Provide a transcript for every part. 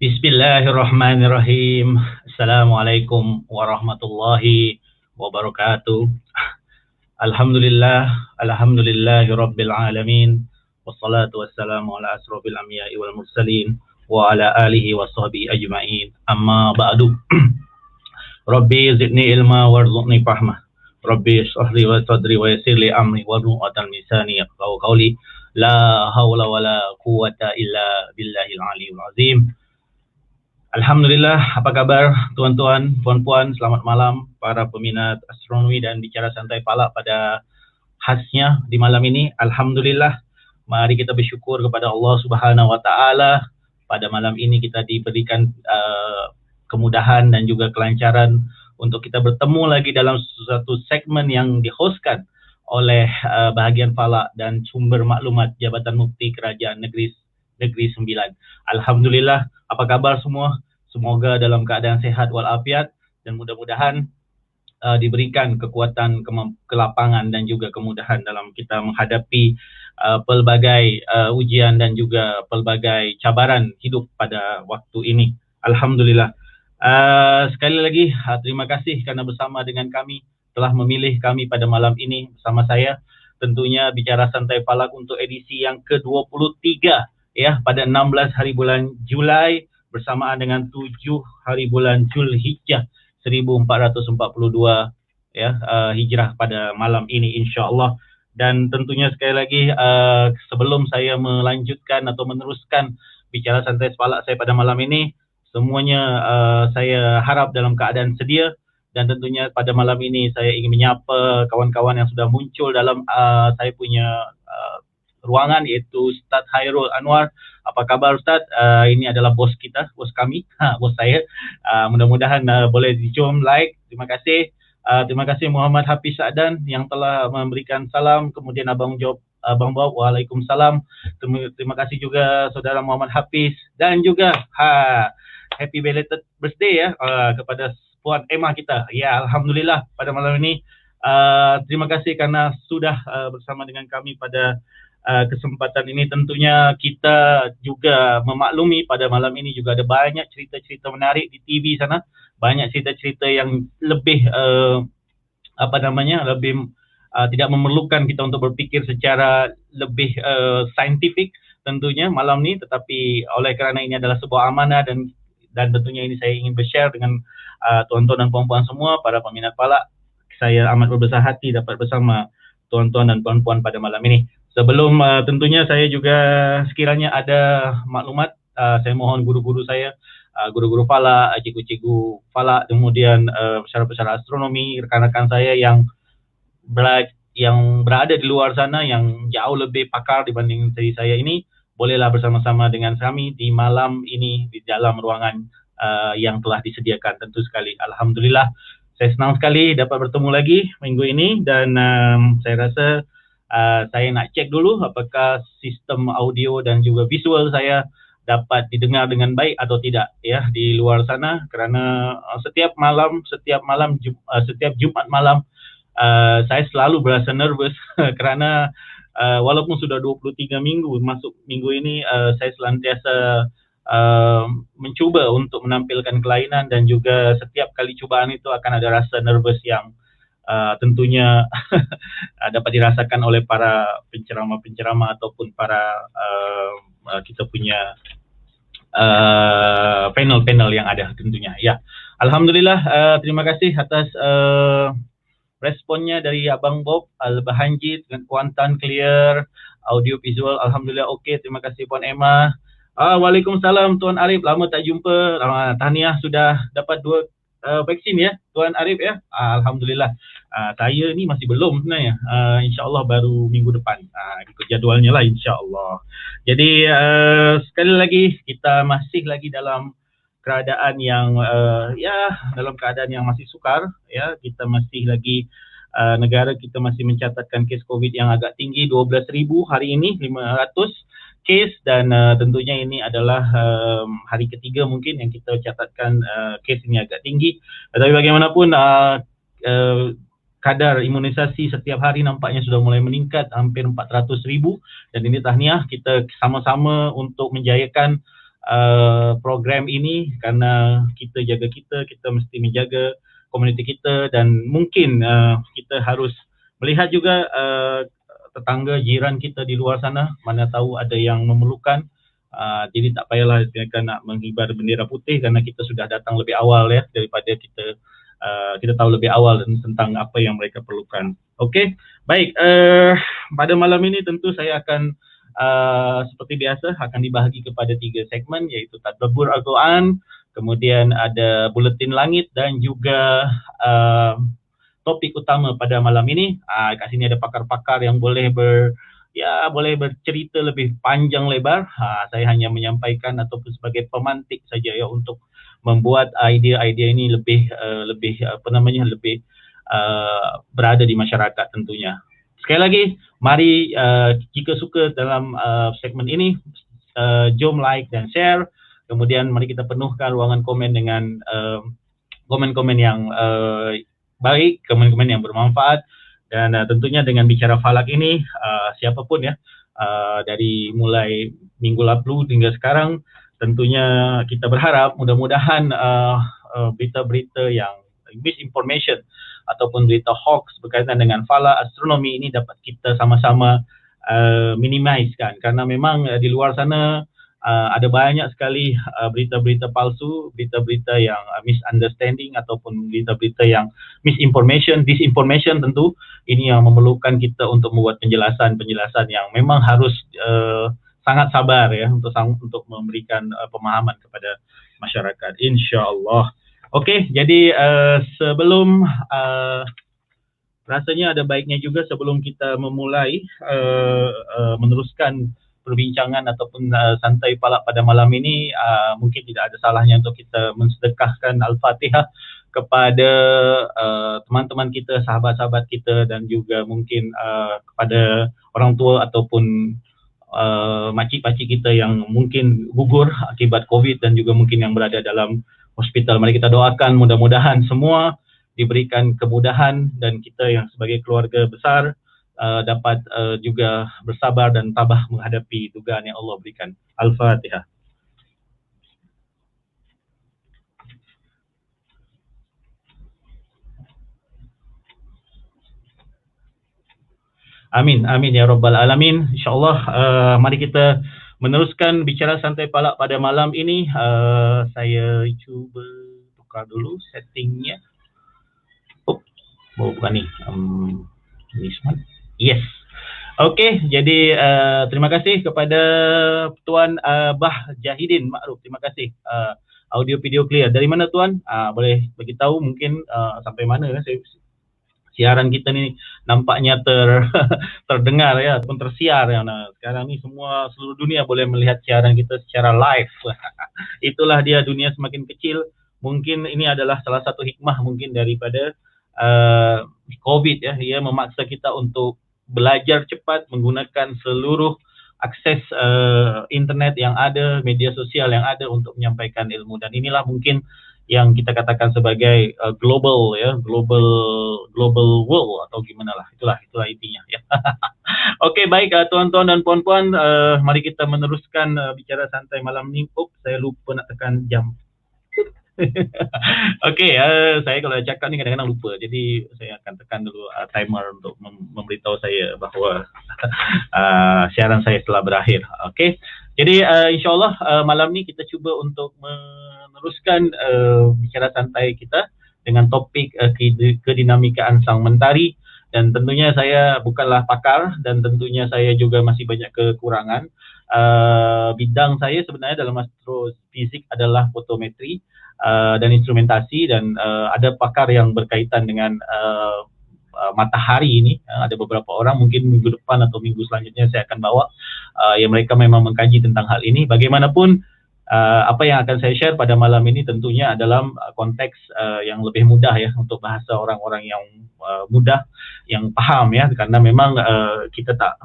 Bismillahirrahmanirrahim. Assalamualaikum warahmatullahi wabarakatuh. Alhamdulillah, alhamdulillahi rabbil alamin. Wassalatu wassalamu ala asrofil anbiya'i wal mursalin wa ala alihi wa sahbihi ajma'in. Amma ba'du. Rabbi zidni ilma warzuqni fahmah. Rabbi shrahli wa sadri wa yassirli amri wa nu'atan lisani yafqahu qawli. La hawla wa la quwwata illa billahil aliyyil azim. Alhamdulillah, apa kabar tuan-tuan, puan-puan, selamat malam para peminat astronomi dan bicara santai Falak pada khasnya di malam ini. Alhamdulillah, mari kita bersyukur kepada Allah Subhanahu wa taala. Pada malam ini kita diberikan kemudahan dan juga kelancaran untuk kita bertemu lagi dalam suatu segmen yang dihostkan oleh bahagian Falak dan sumber maklumat Jabatan Mufti Kerajaan Negeri Sembilan. Alhamdulillah, apa kabar semua? Semoga dalam keadaan sehat walafiat dan mudah-mudahan diberikan kekuatan, kelapangan dan juga kemudahan dalam kita menghadapi pelbagai ujian dan juga pelbagai cabaran hidup pada waktu ini. Alhamdulillah. Sekali lagi terima kasih kerana bersama dengan kami, telah memilih kami pada malam ini bersama saya. Tentunya bicara santai Falak untuk edisi yang ke-23 ya, pada 16 hari bulan Julai bersamaan dengan 7 hari bulan Zulhijjah 1442 ya, hijrah pada malam ini insya-Allah. Dan tentunya sekali lagi sebelum saya melanjutkan atau meneruskan bicara santai Falak saya pada malam ini, semuanya saya harap dalam keadaan sedia. Dan tentunya pada malam ini saya ingin menyapa kawan-kawan yang sudah muncul dalam saya punya ruangan, iaitu Ustaz Hairul Anwar. Apa kabar Ustaz? Ini adalah bos kita, bos kami, bos saya. Mudah-mudahan boleh dijom like. Terima kasih. Terima kasih Muhammad Hafiz Sa'dan yang telah memberikan salam. Kemudian Abang Bob, waalaikumsalam. Terima kasih juga saudara Muhammad Hafiz. Dan juga happy belated birthday ya kepada Puan Emma kita. Ya, alhamdulillah pada malam ini terima kasih karena sudah bersama dengan kami pada kesempatan ini. Tentunya kita juga memaklumi pada malam ini juga ada banyak cerita-cerita menarik di TV sana, banyak cerita-cerita yang lebih lebih tidak memerlukan kita untuk berfikir secara lebih saintifik tentunya malam ini, tetapi oleh kerana ini adalah sebuah amanah dan tentunya ini saya ingin bershare dengan tuan-tuan dan puan-puan semua, para peminat Falak. Saya amat berbesar hati dapat bersama tuan-tuan dan puan-puan pada malam ini. Sebelum tentunya saya juga sekiranya ada maklumat, saya mohon guru-guru saya, guru-guru Falak, cikgu-cikgu Falak, kemudian pesyarah-pesyarah astronomi, rekan-rekan saya yang berada di luar sana yang jauh lebih pakar dibanding dari saya ini, bolehlah bersama-sama dengan kami di malam ini di dalam ruangan yang telah disediakan. Tentu sekali, alhamdulillah saya senang sekali dapat bertemu lagi minggu ini. Dan saya rasa saya nak cek dulu apakah sistem audio dan juga visual saya dapat didengar dengan baik atau tidak ya di luar sana, kerana setiap Jumaat malam saya selalu berasa nervous kerana walaupun sudah 23 minggu masuk minggu ini, saya selantiasa mencuba untuk menampilkan kelainan, dan juga setiap kali cubaan itu akan ada rasa nervous yang tentunya dapat dirasakan oleh para penceramah-penceramah ataupun para kita punya panel-panel yang ada tentunya ya. Alhamdulillah, terima kasih atas responnya dari Abang Bob Al-Bahanjit dengan kuantan clear, audio visual alhamdulillah okey. Terima kasih Puan Emma. Waalaikumsalam Tuan Arif, lama tak jumpa. Tahniah sudah dapat 2 vaksin ya Tuan Arif ya. Alhamdulillah. Saya ni masih belum sebenarnya. InsyaAllah baru minggu depan. Ikut jadualnya lah insyaAllah. Jadi sekali lagi kita masih lagi dalam keadaan yang dalam keadaan yang masih sukar ya. Kita masih lagi negara kita masih mencatatkan kes COVID yang agak tinggi, 12,000 hari ini, 500 kes, dan tentunya ini adalah hari ketiga mungkin yang kita catatkan kes ini agak tinggi. Tetapi bagaimanapun kadar imunisasi setiap hari nampaknya sudah mulai meningkat, hampir 400,000, dan ini tahniah kita sama-sama untuk menjayakan program ini karena kita jaga kita mesti menjaga komuniti kita, dan mungkin kita harus melihat juga tetangga jiran kita di luar sana, mana tahu ada yang memerlukan. Jadi tak payahlah mereka nak menghibar bendera putih karena kita sudah datang lebih awal ya, daripada kita tahu lebih awal tentang apa yang mereka perlukan. Okey, baik. Pada malam ini tentu saya akan seperti biasa akan dibahagi kepada 3 segmen, iaitu Tadabbur Al-Quran, kemudian ada Buletin Langit, dan juga topik utama pada malam ini. Kat sini ada pakar-pakar yang boleh boleh bercerita lebih panjang lebar. Saya hanya menyampaikan ataupun sebagai pemantik saja ya, untuk membuat idea-idea ini lebih berada di masyarakat tentunya. Sekali lagi, mari jika suka dalam segmen ini, jom like dan share. Kemudian mari kita penuhkan ruangan komen dengan komen-komen yang baik, komen-komen yang bermanfaat. Dan tentunya dengan bicara falak ini, siapapun ya, dari mulai minggu lalu hingga sekarang, tentunya kita berharap mudah-mudahan berita-berita yang misinformation ataupun berita hoax berkaitan dengan falak astronomi ini dapat kita sama-sama minimizekan, karena memang di luar sana ada banyak sekali berita-berita palsu, berita-berita yang misunderstanding ataupun berita-berita yang misinformation, disinformation. Tentu ini yang memerlukan kita untuk membuat penjelasan-penjelasan yang memang harus sangat sabar ya, untuk memberikan pemahaman kepada masyarakat, insya-Allah. Okey, jadi sebelum rasanya ada baiknya juga sebelum kita memulai meneruskan perbincangan ataupun santai falak pada malam ini, mungkin tidak ada salahnya untuk kita mensedekahkan Al-Fatihah kepada teman-teman kita, sahabat-sahabat kita, dan juga mungkin kepada orang tua ataupun makcik-pakcik kita yang mungkin gugur akibat COVID dan juga mungkin yang berada dalam hospital. Mari kita doakan mudah-mudahan semua diberikan kemudahan dan kita yang sebagai keluarga besar dapat juga bersabar dan tabah menghadapi dugaan yang Allah berikan. Al-Fatihah. Amin, amin ya Rabbal Alamin. InsyaAllah mari kita meneruskan bicara santai falak pada malam ini. Saya cuba tukar dulu settingnya. Bukan ni. This one. Yes. Okey, jadi terima kasih kepada Tuan Bah Jahidin Makruf. Terima kasih. Audio video clear. Dari mana Tuan? Boleh beritahu mungkin sampai mana siaran kita ni nampaknya terdengar ya, ataupun tersiar ya. Sekarang ni seluruh dunia boleh melihat siaran kita secara live. Itulah dia, dunia semakin kecil. Mungkin ini adalah salah satu hikmah mungkin daripada COVID ya. Ia memaksa kita untuk belajar cepat menggunakan seluruh akses internet yang ada, media sosial yang ada untuk menyampaikan ilmu, dan inilah mungkin yang kita katakan sebagai global world atau gimana lah, itulah intinya ya. Okey, baik tuan-tuan dan puan-puan, mari kita meneruskan bicara santai malam ni. Saya lupa nak tekan jam. Okey, saya kalau cakap ni kadang-kadang lupa, jadi saya akan tekan dulu timer untuk memberitahu saya bahawa siaran saya telah berakhir. Okey, jadi insyaAllah malam ni kita cuba untuk meneruskan bicara santai kita dengan topik kedinamikaan sang mentari, dan tentunya saya bukanlah pakar dan tentunya saya juga masih banyak kekurangan. Bidang saya sebenarnya dalam astrofizik adalah fotometri dan instrumentasi, dan ada pakar yang berkaitan dengan matahari ini. Ada beberapa orang, mungkin minggu depan atau minggu selanjutnya saya akan bawa yang mereka memang mengkaji tentang hal ini. Bagaimanapun apa yang akan saya share pada malam ini tentunya dalam konteks yang lebih mudah ya, untuk bahasa orang-orang yang mudah, yang paham ya, karena memang kita tak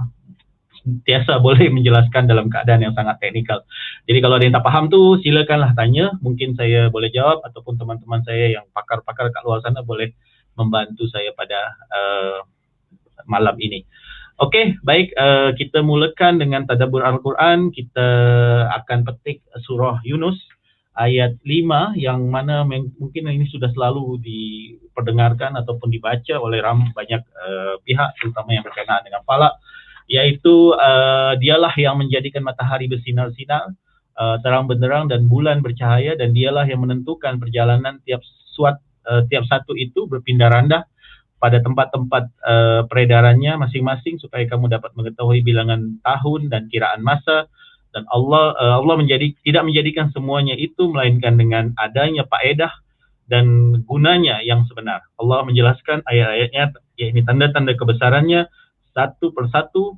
biasa boleh menjelaskan dalam keadaan yang sangat teknikal. Jadi kalau ada yang tak faham tu, silakanlah tanya, mungkin saya boleh jawab, ataupun teman-teman saya yang pakar-pakar kat luar sana boleh membantu saya pada malam ini. Okey, baik, kita mulakan dengan tadabbur Al-Quran. Kita akan petik surah Yunus ayat 5 yang mana mungkin ini sudah selalu diperdengarkan ataupun dibaca oleh banyak pihak, terutama yang berkenaan dengan falak, iaitu dialah yang menjadikan matahari bersinar-sinar terang benderang dan bulan bercahaya, dan dialah yang menentukan perjalanan tiap satu itu berpindah randah pada tempat-tempat peredarannya masing-masing supaya kamu dapat mengetahui bilangan tahun dan kiraan masa. Dan Allah tidak menjadikan semuanya itu melainkan dengan adanya faedah dan gunanya yang sebenar. Allah menjelaskan ayat-ayatnya, yakni tanda-tanda kebesarannya satu persatu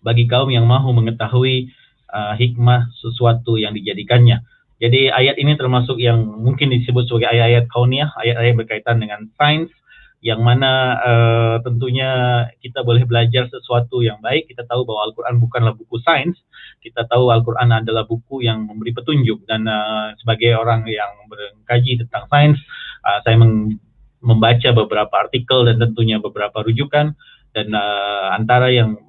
bagi kaum yang mahu mengetahui hikmah sesuatu yang dijadikannya. Jadi ayat ini termasuk yang mungkin disebut sebagai ayat-ayat kauniyah, ayat-ayat berkaitan dengan sains, yang mana tentunya kita boleh belajar sesuatu yang baik. Kita tahu bahwa Al-Quran bukanlah buku sains. Kita tahu Al-Quran adalah buku yang memberi petunjuk, dan sebagai orang yang mengkaji tentang sains, saya membaca beberapa artikel dan tentunya beberapa rujukan, dan antara yang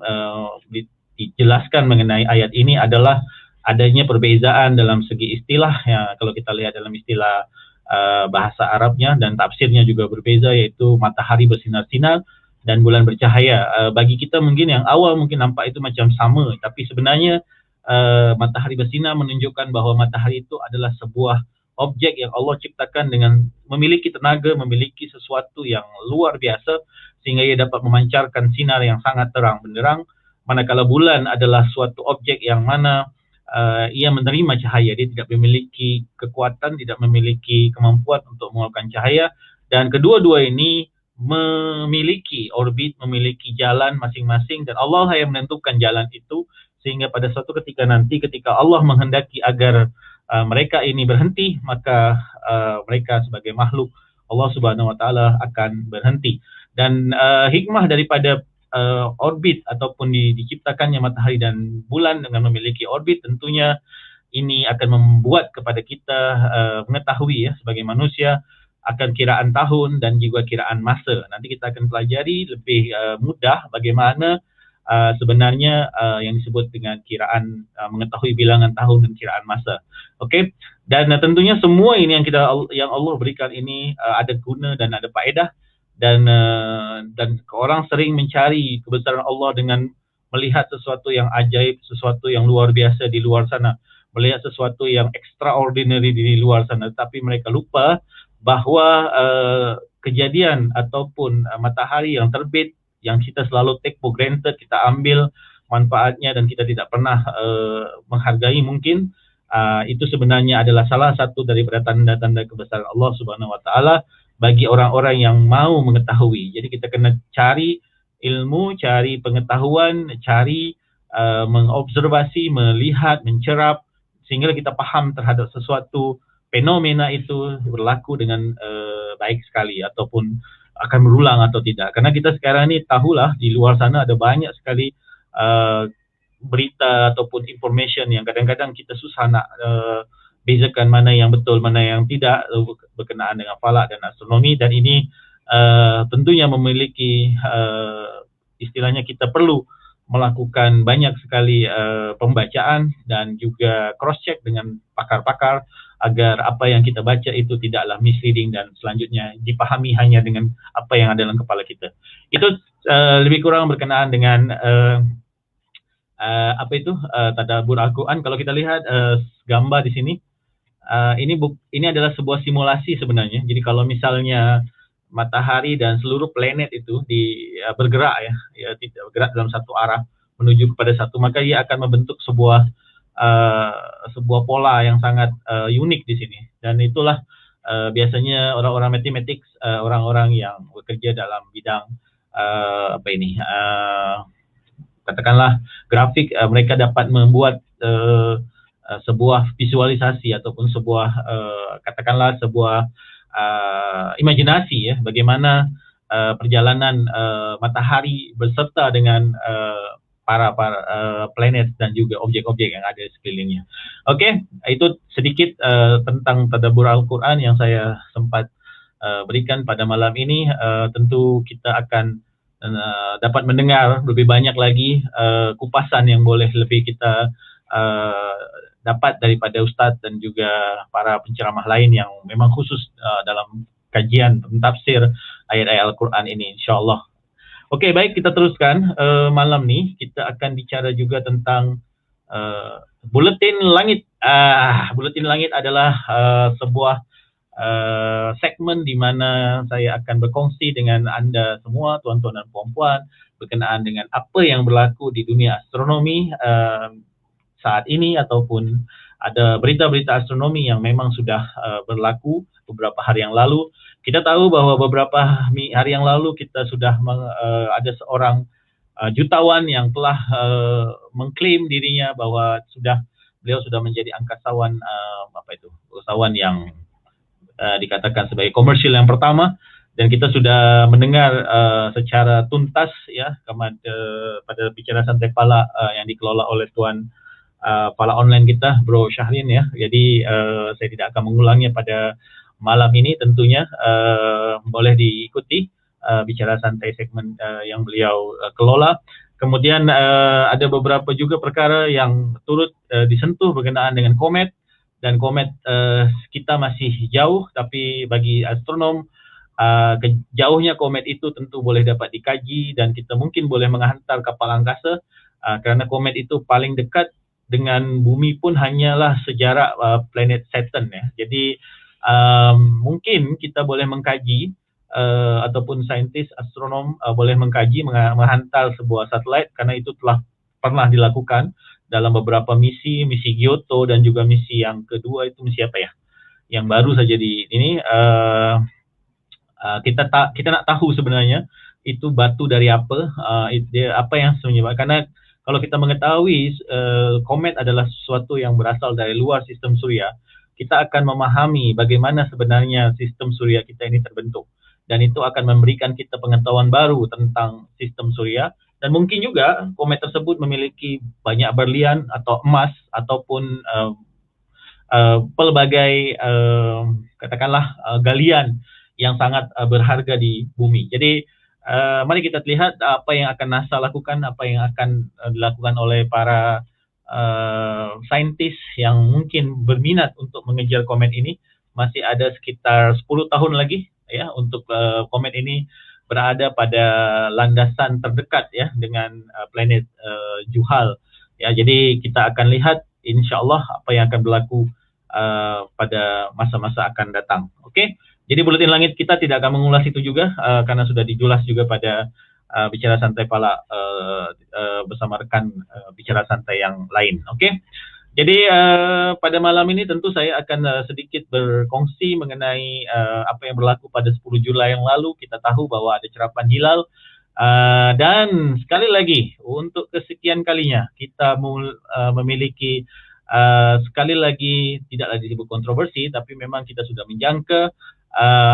dijelaskan mengenai ayat ini adalah adanya perbezaan dalam segi istilah. Ya, kalau kita lihat dalam istilah bahasa Arabnya dan tafsirnya juga berbeza, yaitu matahari bersinar-sinar dan bulan bercahaya. Bagi kita mungkin yang awal mungkin nampak itu macam sama, tapi sebenarnya matahari bersinar menunjukkan bahwa matahari itu adalah sebuah objek yang Allah ciptakan dengan memiliki tenaga, memiliki sesuatu yang luar biasa sehingga ia dapat memancarkan sinar yang sangat terang benderang, manakala bulan adalah suatu objek yang mana ia menerima cahaya. Dia tidak memiliki kekuatan, tidak memiliki kemampuan untuk mengeluarkan cahaya, dan kedua-dua ini memiliki orbit, memiliki jalan masing-masing, dan Allah yang menentukan jalan itu, sehingga pada suatu ketika nanti ketika Allah menghendaki agar mereka ini berhenti, maka mereka sebagai makhluk Allah Subhanahu wa taala akan berhenti. Dan hikmah daripada orbit ataupun diciptakannya matahari dan bulan dengan memiliki orbit, tentunya ini akan membuat kepada kita mengetahui ya sebagai manusia akan kiraan tahun dan juga kiraan masa. Nanti kita akan pelajari lebih mudah bagaimana sebenarnya yang disebut dengan kiraan, mengetahui bilangan tahun dan kiraan masa. Okey, dan tentunya semua ini yang Allah berikan ini ada guna dan ada faedah. Dan orang sering mencari kebesaran Allah dengan melihat sesuatu yang ajaib, sesuatu yang luar biasa di luar sana, melihat sesuatu yang extraordinary di luar sana, tapi mereka lupa bahawa kejadian ataupun matahari yang terbit yang kita selalu take for granted, kita ambil manfaatnya dan kita tidak pernah menghargai mungkin, itu sebenarnya adalah salah satu daripada tanda-tanda kebesaran Allah Subhanahu wa taala bagi orang-orang yang mau mengetahui. Jadi kita kena cari ilmu, cari pengetahuan, cari mengobservasi, melihat, mencerap, sehingga kita faham terhadap sesuatu fenomena itu berlaku dengan baik sekali ataupun akan berulang atau tidak. Karena kita sekarang ni tahulah di luar sana ada banyak sekali berita ataupun information yang kadang-kadang kita susah nak bezakan mana yang betul, mana yang tidak berkenaan dengan falak dan astronomi. Dan ini tentunya memiliki istilahnya kita perlu melakukan banyak sekali pembacaan dan juga cross check dengan pakar-pakar agar apa yang kita baca itu tidaklah misleading dan selanjutnya dipahami hanya dengan apa yang ada dalam kepala kita. Itu lebih kurang berkenaan dengan tadabbur Al-Quran. Kalau kita lihat gambar di sini, ini adalah sebuah simulasi sebenarnya. Jadi kalau misalnya matahari dan seluruh planet itu bergerak ya tidak bergerak dalam satu arah menuju kepada satu, maka ia akan membentuk sebuah pola yang sangat unik di sini. Dan itulah biasanya orang-orang matematik, orang-orang yang bekerja dalam bidang katakanlah grafik, mereka dapat membuat sebuah visualisasi ataupun sebuah katakanlah sebuah imajinasi ya, bagaimana perjalanan matahari berserta dengan para planet dan juga objek-objek yang ada di sekelilingnya. Okey, itu sedikit tentang tadabbur Al-Quran yang saya sempat berikan pada malam ini. Tentu kita akan dan dapat mendengar lebih banyak lagi kupasan yang boleh lebih kita dapat daripada Ustadz dan juga para penceramah lain yang memang khusus dalam kajian tafsir ayat-ayat Al-Quran ini, insyaAllah. Okey, baik, kita teruskan. Malam ni kita akan bicara juga tentang buletin langit. Buletin langit adalah sebuah segmen di mana saya akan berkongsi dengan anda semua, tuan-tuan dan puan-puan, berkenaan dengan apa yang berlaku di dunia astronomi saat ini, ataupun ada berita-berita astronomi yang memang sudah berlaku beberapa hari yang lalu. Kita tahu bahawa beberapa hari yang lalu kita sudah ada seorang jutawan yang telah mengklaim dirinya bahwa beliau sudah menjadi angkasawan usahawan yang dikatakan sebagai komersial yang pertama, dan kita sudah mendengar secara tuntas ya pada bicara santai Palak yang dikelola oleh tuan Palak online kita, Bro Syahrin ya. Jadi saya tidak akan mengulangnya pada malam ini. Tentunya boleh diikuti bicara santai segmen yang beliau kelola. Kemudian ada beberapa juga perkara yang turut disentuh berkenaan dengan komet, dan komet kita masih jauh, tapi bagi astronom jauhnya komet itu tentu boleh dapat dikaji, dan kita mungkin boleh menghantar kapal angkasa kerana komet itu paling dekat dengan bumi pun hanyalah sejarak planet Saturn ya. Jadi mungkin kita boleh mengkaji ataupun saintis astronom boleh mengkaji menghantar sebuah satelit, kerana itu telah pernah dilakukan dalam beberapa misi Kyoto, dan juga misi yang kedua itu misi apa ya? Yang baru saja di ini kita nak tahu sebenarnya itu batu dari apa, apa yang menyebabkan. Karena kalau kita mengetahui komet adalah sesuatu yang berasal dari luar sistem suria, kita akan memahami bagaimana sebenarnya sistem suria kita ini terbentuk, dan itu akan memberikan kita pengetahuan baru tentang sistem suria. Dan mungkin juga komet tersebut memiliki banyak berlian atau emas ataupun pelbagai katakanlah galian yang sangat berharga di bumi. Jadi mari kita lihat apa yang akan NASA lakukan, apa yang akan dilakukan oleh para saintis yang mungkin berminat untuk mengejar komet ini. Masih ada sekitar 10 tahun lagi ya untuk komet ini berada pada landasan terdekat ya dengan planet Juhal ya. Jadi kita akan lihat insya-Allah apa yang akan berlaku pada masa-masa akan datang. Okey. Jadi buletin langit kita tidak akan mengulas itu juga karena sudah dijulas juga pada bicara santai Palak bersama rekan bicara santai yang lain. Okey. Jadi pada malam ini tentu saya akan sedikit berkongsi mengenai apa yang berlaku pada 10 Julai yang lalu. Kita tahu bahwa ada cerapan hilal dan sekali lagi untuk kesekian kalinya kita memiliki sekali lagi tidaklah disebut kontroversi, tapi memang kita sudah menjangka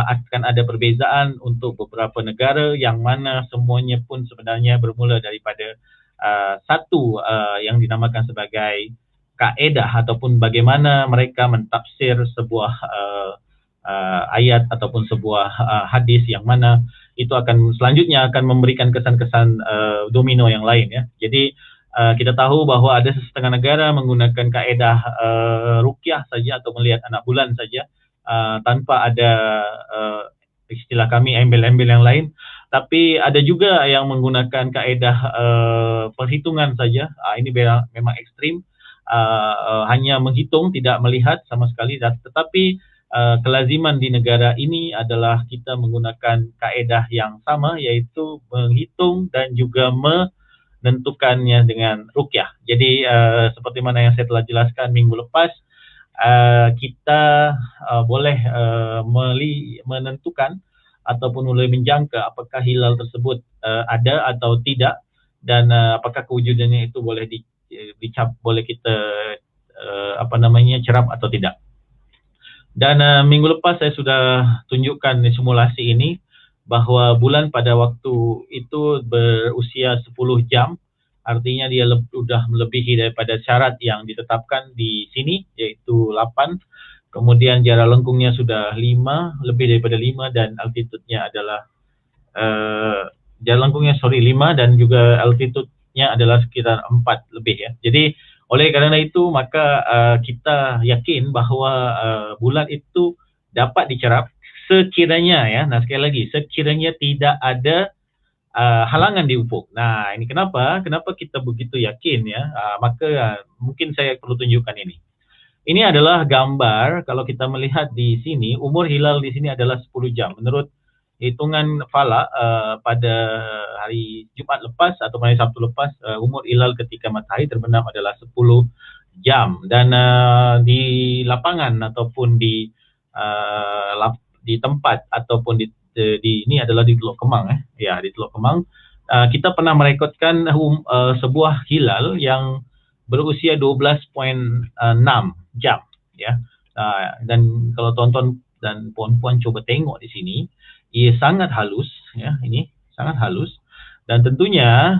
akan ada perbezaan untuk beberapa negara yang mana semuanya pun sebenarnya bermula daripada satu yang dinamakan sebagai kaedah ataupun bagaimana mereka mentafsir sebuah ayat ataupun sebuah hadis, yang mana itu akan selanjutnya akan memberikan kesan-kesan domino yang lain ya. Jadi kita tahu bahwa ada setengah negara menggunakan kaedah ruqyah saja atau melihat anak bulan saja tanpa ada istilah kami embel-embel yang lain. Tapi ada juga yang menggunakan kaedah perhitungan saja. Ini memang ekstrim. Hanya menghitung, tidak melihat sama sekali. Tetapi kelaziman di negara ini adalah kita menggunakan kaedah yang sama, yaitu menghitung dan juga menentukannya dengan ruqyah. Jadi seperti mana yang saya telah jelaskan minggu lepas, kita boleh menentukan ataupun boleh menjangka apakah hilal tersebut ada atau tidak, dan apakah kewujudannya itu boleh boleh kita cerap atau tidak. Dan minggu lepas saya sudah tunjukkan simulasi ini bahawa bulan pada waktu itu berusia 10 jam, artinya dia sudah melebihi daripada syarat yang ditetapkan di sini, yaitu 8. Kemudian jarak lengkungnya sudah 5, lebih daripada 5, dan altitudenya adalah jarak lengkungnya 5 dan juga altitude-nya adalah sekitar 4 lebih ya. Jadi oleh kerana itu maka kita yakin bahawa bulan itu dapat dicerap sekiranya ya. Nah sekali lagi, sekiranya tidak ada halangan di ufuk. Nah ini kenapa kita begitu yakin ya. Maka mungkin saya perlu tunjukkan ini. Ini adalah gambar, kalau kita melihat di sini, umur hilal di sini adalah 10 jam. Menurut hitungan falak pada hari Jumaat lepas atau hari Sabtu lepas, umur hilal ketika matahari terbenam adalah 10 jam. Dan di lapangan ataupun di tempat ataupun di ini adalah di Teluk Kemang. Ya, di Teluk Kemang. Kita pernah merekodkan sebuah hilal yang berusia 12.6 jam ya. Dan kalau tuan-tuan dan puan-puan coba tengok di sini, ia sangat halus ya, ini sangat halus dan tentunya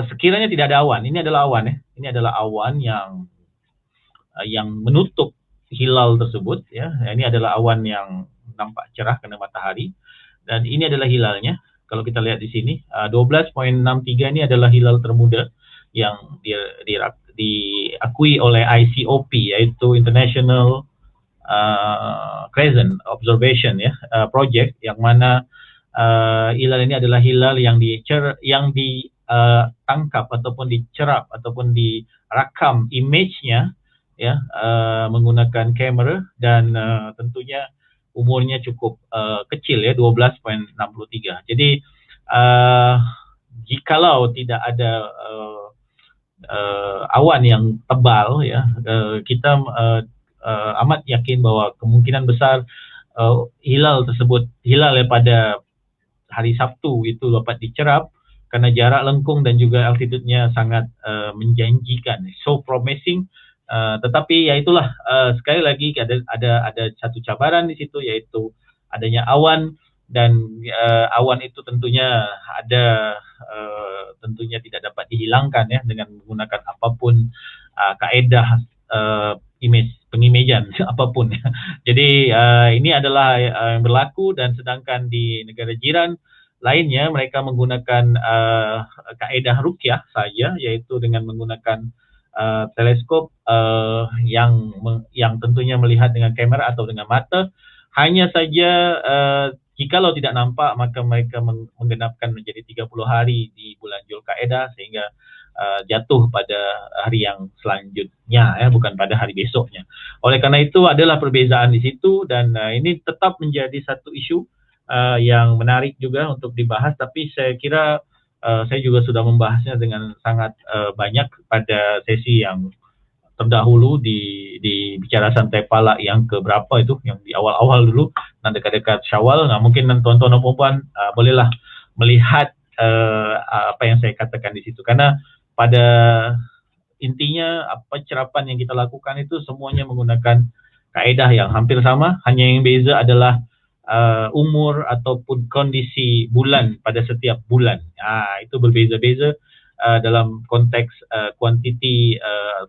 sekiranya tidak ada awan, ini adalah awan ya. Ini adalah awan yang menutup hilal tersebut ya. Ini adalah awan yang nampak cerah kena matahari dan ini adalah hilalnya. Kalau kita lihat di sini 12.63 ini adalah hilal termuda yang diakui oleh ICOP, yaitu International Crescent Observation ya, project, yang mana hilal ini adalah hilal yang ditangkap ataupun dicerap ataupun direkam image-nya ya, menggunakan kamera dan tentunya umurnya cukup kecil ya, 12.63. Jadi jikalau tidak ada awan yang tebal ya, kita amat yakin bahwa kemungkinan besar hilal pada hari Sabtu itu dapat dicerap karena jarak lengkung dan juga altitude-nya sangat menjanjikan, so promising. Tetapi ya itulah, sekali lagi ada satu cabaran di situ, yaitu adanya awan. Dan awan itu tentunya tentunya tidak dapat dihilangkan ya dengan menggunakan apapun kaedah pengimejan apapun ya. Jadi ini adalah yang berlaku, dan sedangkan di negara jiran lainnya mereka menggunakan kaedah ruqyah saja, yaitu dengan menggunakan teleskop yang tentunya melihat dengan kamera atau dengan mata. Hanya saja jikalau tidak nampak, maka mereka menggenapkan menjadi 30 hari di bulan Zulkaidah sehingga jatuh pada hari yang selanjutnya ya, bukan pada hari besoknya. Oleh karena itu adalah perbezaan di situ, dan ini tetap menjadi satu isu yang menarik juga untuk dibahas, tapi saya kira saya juga sudah membahasnya dengan sangat banyak pada sesi yang terdahulu di bicara santai palak yang keberapa itu, yang di awal-awal dulu, nah dekat-dekat Syawal. Nah mungkin tuan-tuan dan puan bolehlah melihat apa yang saya katakan di situ, karena pada intinya apa cerapan yang kita lakukan itu semuanya menggunakan kaedah yang hampir sama, hanya yang beza adalah umur ataupun kondisi bulan pada setiap bulan. Itu berbeza-beza dalam konteks kuantiti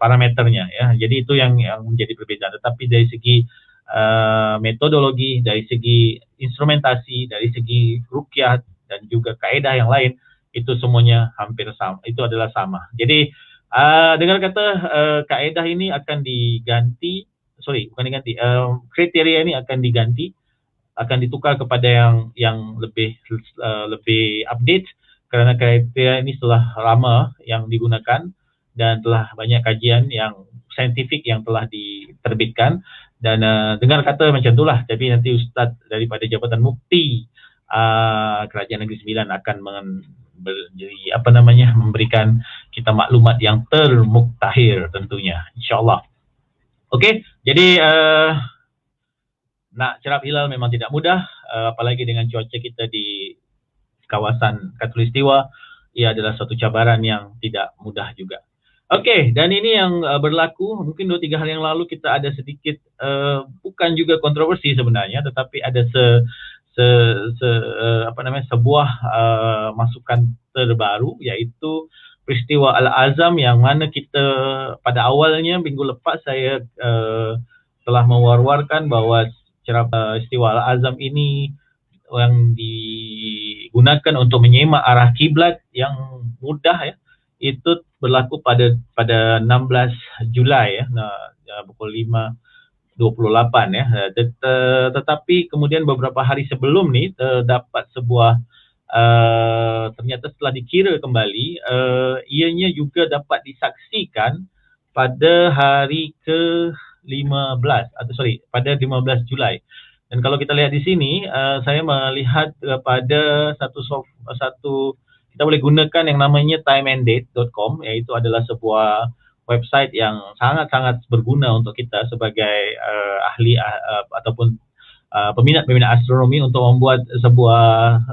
parameternya ya. Jadi itu yang menjadi perbedaan. Tetapi dari segi metodologi, dari segi instrumentasi, dari segi ruqyah dan juga kaedah yang lain, itu semuanya hampir sama. Itu adalah sama. Jadi dengan kata kaedah ini akan diganti, kriteria ini akan diganti, akan ditukar kepada yang lebih update, kerana kriteria ini telah lama yang digunakan dan telah banyak kajian yang saintifik yang telah diterbitkan. Dan dengar kata macam itulah, tapi nanti Ustaz daripada Jabatan Mufti Kerajaan Negeri Sembilan akan memberikan kita maklumat yang termuktahir tentunya, insyaAllah. Okey, jadi nak cerap hilal memang tidak mudah, apalagi dengan cuaca kita di kawasan Khatulistiwa. Ia adalah suatu cabaran yang tidak mudah juga. Okey, dan ini yang berlaku mungkin 2-3 hari yang lalu, kita ada sedikit bukan juga kontroversi sebenarnya, tetapi ada sebuah masukan terbaru, iaitu peristiwa Al-Azam, yang mana kita pada awalnya minggu lepas saya telah mewar-warkan bahawa peristiwa Al-Azam ini yang gunakan untuk menyemak arah kiblat yang mudah ya, itu berlaku pada 16 Julai ya, pukul 5:28 ya. Tetapi kemudian beberapa hari sebelum ni terdapat sebuah ternyata setelah dikira kembali, ianya juga dapat disaksikan pada hari ke-15 pada 15 Julai. Dan kalau kita lihat di sini, saya melihat pada satu kita boleh gunakan yang namanya timeanddate.com, iaitu adalah sebuah website yang sangat-sangat berguna untuk kita sebagai ahli ataupun peminat-peminat astronomi untuk membuat sebuah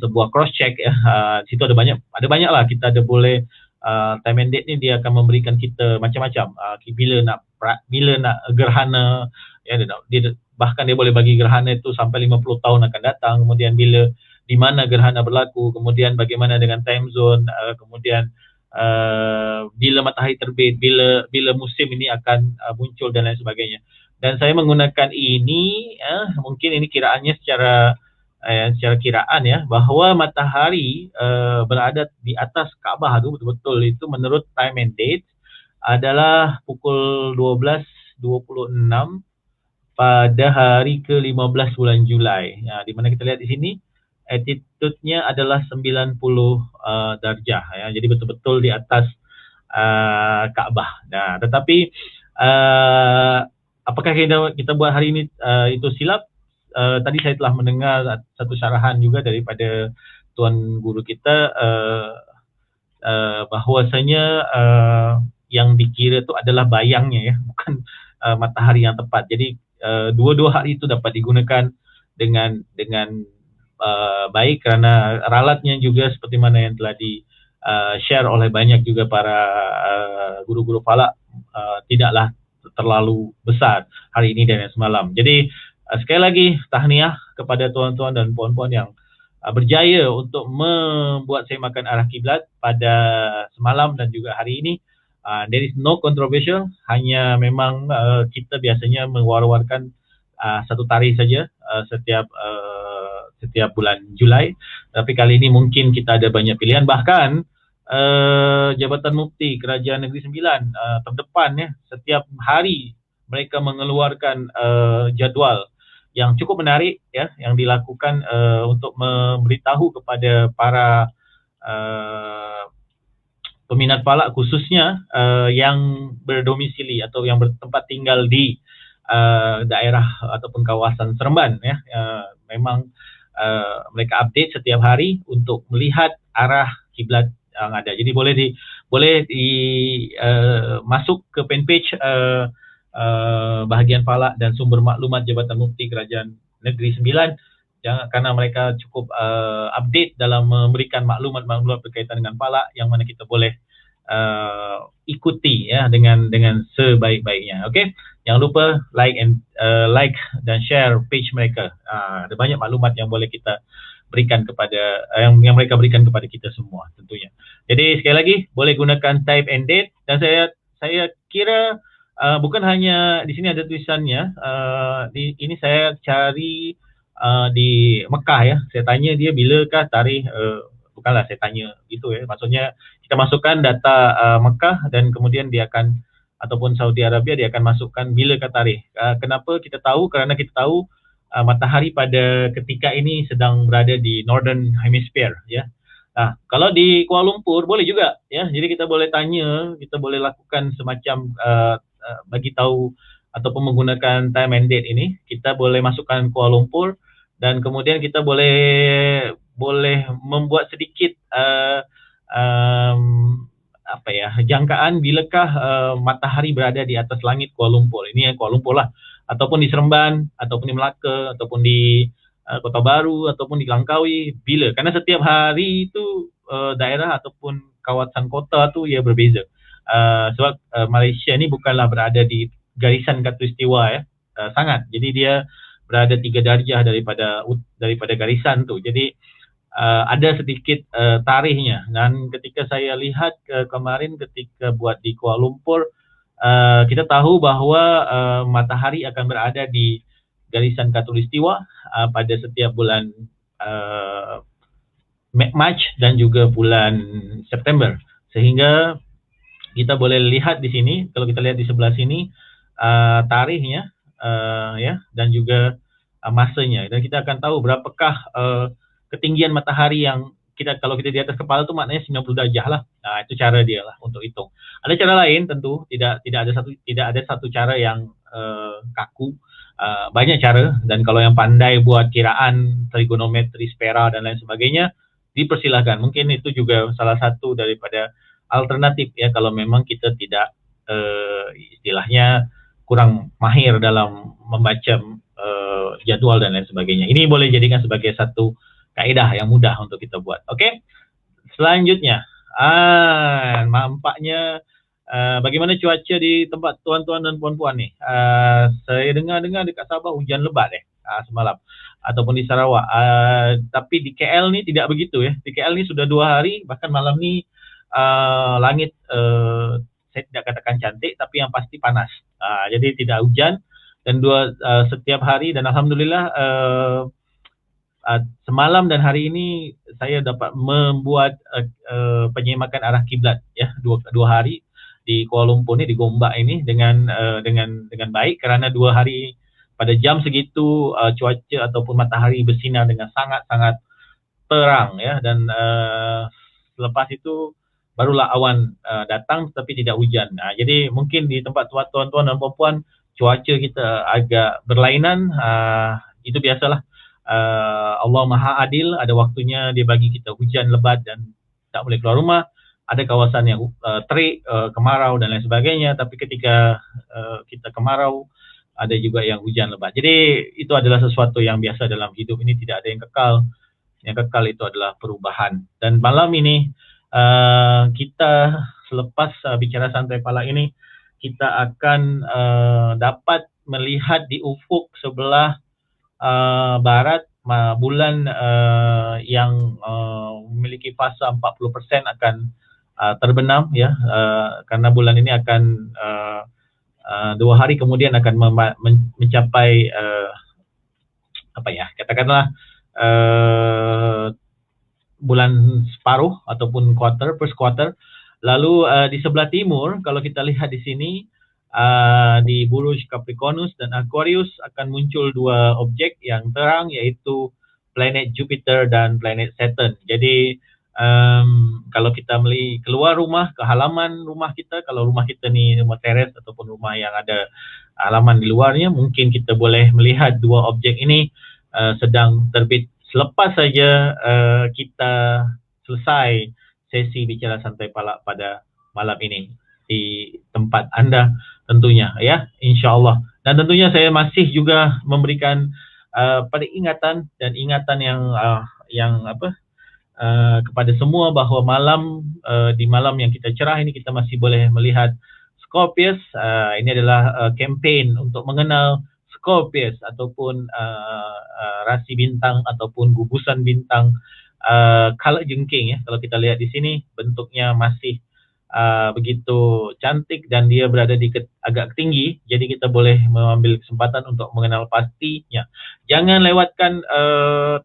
sebuah cross check ya. Situ ada banyak lah, kita ada boleh time and date ni dia akan memberikan kita macam-macam, bila nak gerhana ya, dia bahkan dia boleh bagi gerhana itu sampai 50 tahun akan datang, kemudian di mana gerhana berlaku, kemudian bagaimana dengan time zone, kemudian bila matahari terbit, bila musim ini akan muncul dan lain sebagainya. Dan saya menggunakan ini, mungkin ini kiraannya secara kiraan ya, bahawa matahari berada di atas Kaabah tu betul-betul itu menurut time and date adalah pukul 12:26 pada hari ke-15 bulan Julai. Ya, di mana kita lihat di sini altitude-nya adalah 90 darjah ya. Jadi betul-betul di atas Kaabah. Nah, tetapi apakah kita buat hari ini itu silap? Tadi saya telah mendengar satu syarahan juga daripada tuan guru kita bahawasanya yang dikira itu adalah bayangnya ya, bukan matahari yang tepat. Jadi dua-dua hari itu dapat digunakan dengan baik, kerana ralatnya juga seperti mana yang telah di share oleh banyak juga para guru-guru falak, tidaklah terlalu besar hari ini dan yang semalam. Jadi sekali lagi tahniah kepada tuan-tuan dan puan-puan yang berjaya untuk membuat semakan arah kiblat pada semalam dan juga hari ini. There is no controversial, hanya memang kita biasanya mewar-warkan satu tarikh saja setiap bulan Julai. Tapi kali ini mungkin kita ada banyak pilihan, bahkan Jabatan Mufti Kerajaan Negeri Sembilan terdepan ya, setiap hari mereka mengeluarkan jadual yang cukup menarik ya, yang dilakukan untuk memberitahu kepada para peminat falak, khususnya yang berdomisili atau yang bertempat tinggal di daerah ataupun kawasan Seremban ya. Memang mereka update setiap hari untuk melihat arah kiblat yang ada. Jadi boleh masuk ke fanpage bahagian falak dan sumber maklumat Jabatan Mufti Kerajaan Negeri Sembilan, karena mereka cukup update dalam memberikan maklumat-maklumat berkaitan dengan falak yang mana kita boleh ikuti ya dengan sebaik-baiknya. Okey, jangan lupa like dan share page mereka. Ada banyak maklumat yang boleh kita berikan kepada yang mereka berikan kepada kita semua tentunya. Jadi sekali lagi boleh gunakan type and date, dan saya kira bukan hanya di sini ada tulisannya. Ini saya cari di Mekah ya. Saya tanya dia bilakah tarikh, bukanlah saya tanya gitu ya. Maksudnya kita masukkan data Mekah dan kemudian dia akan, ataupun Saudi Arabia, dia akan masukkan bilakah tarikh. Kenapa kita tahu? Kerana kita tahu matahari pada ketika ini sedang berada di Northern Hemisphere ya. Kalau di Kuala Lumpur boleh juga ya. Jadi kita boleh tanya, kita boleh lakukan semacam bagi tahu ataupun menggunakan time and date ini. Kita boleh masukkan Kuala Lumpur dan kemudian kita boleh membuat sedikit jangkaan bilakah matahari berada di atas langit Kuala Lumpur. Ini yang Kuala Lumpur lah, ataupun di Seremban, ataupun di Melaka, ataupun di Kota Baru, ataupun di Langkawi, bila. Karena setiap hari itu daerah ataupun kawasan kota tu ia berbeza. Sebab Malaysia ni bukanlah berada di garisan khatulistiwa ya, sangat. Jadi dia berada 3 darjah daripada garisan tu. Jadi ada sedikit tarikhnya. Dan ketika saya lihat kemarin ketika buat di Kuala Lumpur, kita tahu bahawa matahari akan berada di garisan khatulistiwa pada setiap bulan Mac dan juga bulan September, sehingga kita boleh lihat di sini, kalau kita lihat di sebelah sini tarikhnya ya, dan juga masanya, dan kita akan tahu berapakah ketinggian matahari yang kalau kita di atas kepala itu maknanya 90 derajah lah. Nah, itu cara dia lah untuk hitung. Ada cara lain tentu, tidak ada satu cara yang kaku. Banyak cara, dan kalau yang pandai buat kiraan trigonometri, spera dan lain sebagainya, dipersilahkan. Mungkin itu juga salah satu daripada alternatif ya, kalau memang kita tidak istilahnya kurang mahir dalam membaca jadwal dan lain sebagainya. Ini boleh jadikan sebagai satu kaidah yang mudah untuk kita buat. Oke. Selanjutnya, nampaknya bagaimana cuaca di tempat tuan-tuan dan puan-puan nih? Saya dengar dekat Sabah hujan lebat semalam, ataupun di Sarawak. Tapi di KL nih tidak begitu ya. Di KL nih sudah 2 hari, bahkan malam nih langit saya tidak katakan cantik, tapi yang pasti panas. Jadi tidak hujan, dan setiap hari, dan alhamdulillah semalam dan hari ini saya dapat membuat penyemakan arah kiblat ya, dua hari di Kuala Lumpur ni, di Gombak ini dengan baik, kerana 2 hari pada jam segitu cuaca ataupun matahari bersinar dengan sangat-sangat terang ya, dan selepas itu barulah awan datang tapi tidak hujan. Jadi mungkin di tempat tuan-tuan dan puan-puan cuaca kita agak berlainan, itu biasalah. Allah Maha Adil, ada waktunya dia bagi kita hujan lebat dan tak boleh keluar rumah. Ada kawasan yang terik, kemarau dan lain sebagainya, tapi ketika kita kemarau, ada juga yang hujan lebat. Jadi itu adalah sesuatu yang biasa dalam hidup ini, tidak ada yang kekal. Yang kekal itu adalah perubahan. Dan malam ini kita selepas bicara santai pala ini, kita akan dapat melihat di ufuk sebelah barat bulan yang memiliki fasa 40% akan terbenam ya, karena bulan ini akan 2 hari kemudian akan mencapai apa ya, katakanlah bulan separuh ataupun first quarter. Lalu di sebelah timur, kalau kita lihat di sini, di Buruj Capricornus dan Aquarius akan muncul 2 objek yang terang, yaitu planet Jupiter dan planet Saturn. Jadi kalau kita keluar rumah, ke halaman rumah kita, kalau rumah kita ni rumah teres ataupun rumah yang ada halaman di luarnya, mungkin kita boleh melihat 2 objek ini sedang terbit selepas saja kita selesai sesi bicara santai pala pada malam ini di tempat anda tentunya ya, insyaAllah. Dan tentunya saya masih juga memberikan peringatan dan ingatan yang kepada semua bahawa di malam yang kita cerah ini, kita masih boleh melihat Scorpius. Ini adalah campaign untuk mengenal Scorpius ataupun rasi bintang ataupun gugusan bintang kalajengking ya. Kalau kita lihat di sini, bentuknya masih begitu cantik dan dia berada di agak tinggi, jadi kita boleh mengambil kesempatan untuk mengenal pastinya. Jangan lewatkan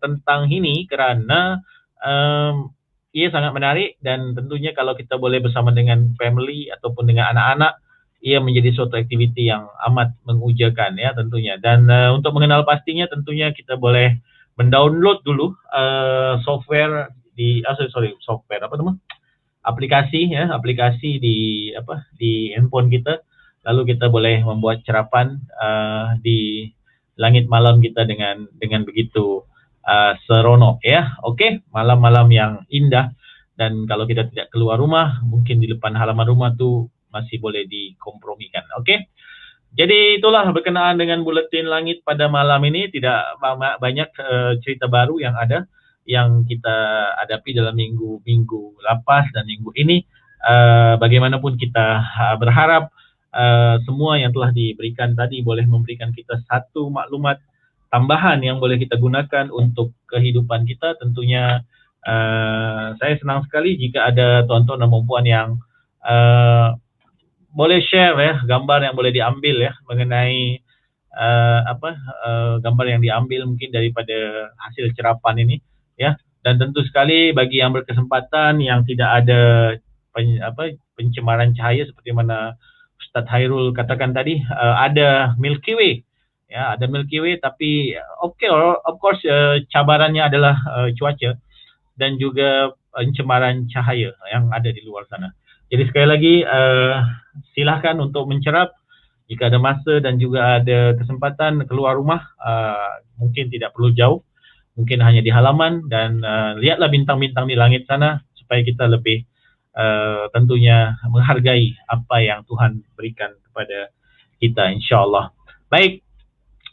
tentang ini, kerana ia sangat menarik, dan tentunya kalau kita boleh bersama dengan family ataupun dengan anak-anak, ia menjadi suatu aktiviti yang amat mengujakan ya tentunya. Dan untuk mengenal pastinya, tentunya kita boleh mendownload dulu software aplikasi di handphone kita, lalu kita boleh membuat serapan di langit malam kita dengan begitu seronok ya. Okey, malam-malam yang indah. Dan kalau kita tidak keluar rumah, mungkin di depan halaman rumah tu masih boleh dikompromikan. Okey, jadi itulah berkenaan dengan buletin langit pada malam ini. Tidak banyak cerita baru yang ada, yang kita hadapi dalam minggu lepas dan minggu ini. Bagaimanapun kita berharap semua yang telah diberikan tadi boleh memberikan kita satu maklumat tambahan yang boleh kita gunakan untuk kehidupan kita. Tentunya saya senang sekali jika ada tuan-tuan dan puan yang boleh share ya, gambar yang boleh diambil ya mengenai gambar yang diambil mungkin daripada hasil cerapan ini, ya. Dan tentu sekali bagi yang berkesempatan yang tidak ada pencemaran cahaya seperti mana Ustaz Hairul katakan tadi, ada Milky Way, ya, ada Milky Way, tapi of course cabarannya adalah cuaca dan juga pencemaran cahaya yang ada di luar sana. Jadi sekali lagi silahkan untuk mencerap jika ada masa dan juga ada kesempatan keluar rumah, mungkin tidak perlu jauh, mungkin hanya di halaman, dan lihatlah bintang-bintang di langit sana supaya kita lebih tentunya menghargai apa yang Tuhan berikan kepada kita, insyaAllah. Baik,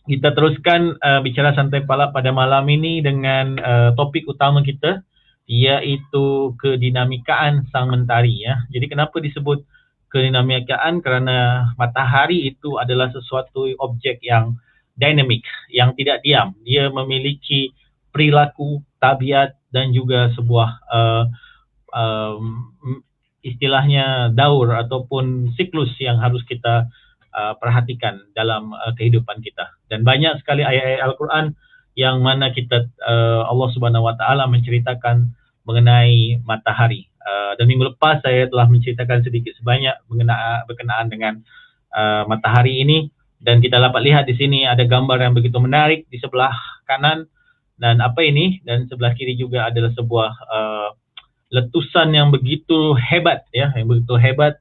kita teruskan bicara santai pala pada malam ini dengan topik utama kita, iaitu kedinamikaan sang mentari, ya. Jadi kenapa disebut kedinamikaan? Kerana matahari itu adalah sesuatu objek yang dinamik, yang tidak diam. Dia memiliki perilaku, tabiat dan juga sebuah istilahnya daur ataupun siklus yang harus kita perhatikan dalam kehidupan kita. Dan banyak sekali ayat-ayat Al-Quran yang mana kita Allah Subhanahu Wa Taala menceritakan mengenai matahari. Dan minggu lepas saya telah menceritakan sedikit sebanyak berkenaan dengan matahari ini, dan kita dapat lihat di sini ada gambar yang begitu menarik di sebelah kanan, dan apa ini, dan sebelah kiri juga adalah sebuah letusan yang begitu hebat, ya, yang begitu hebat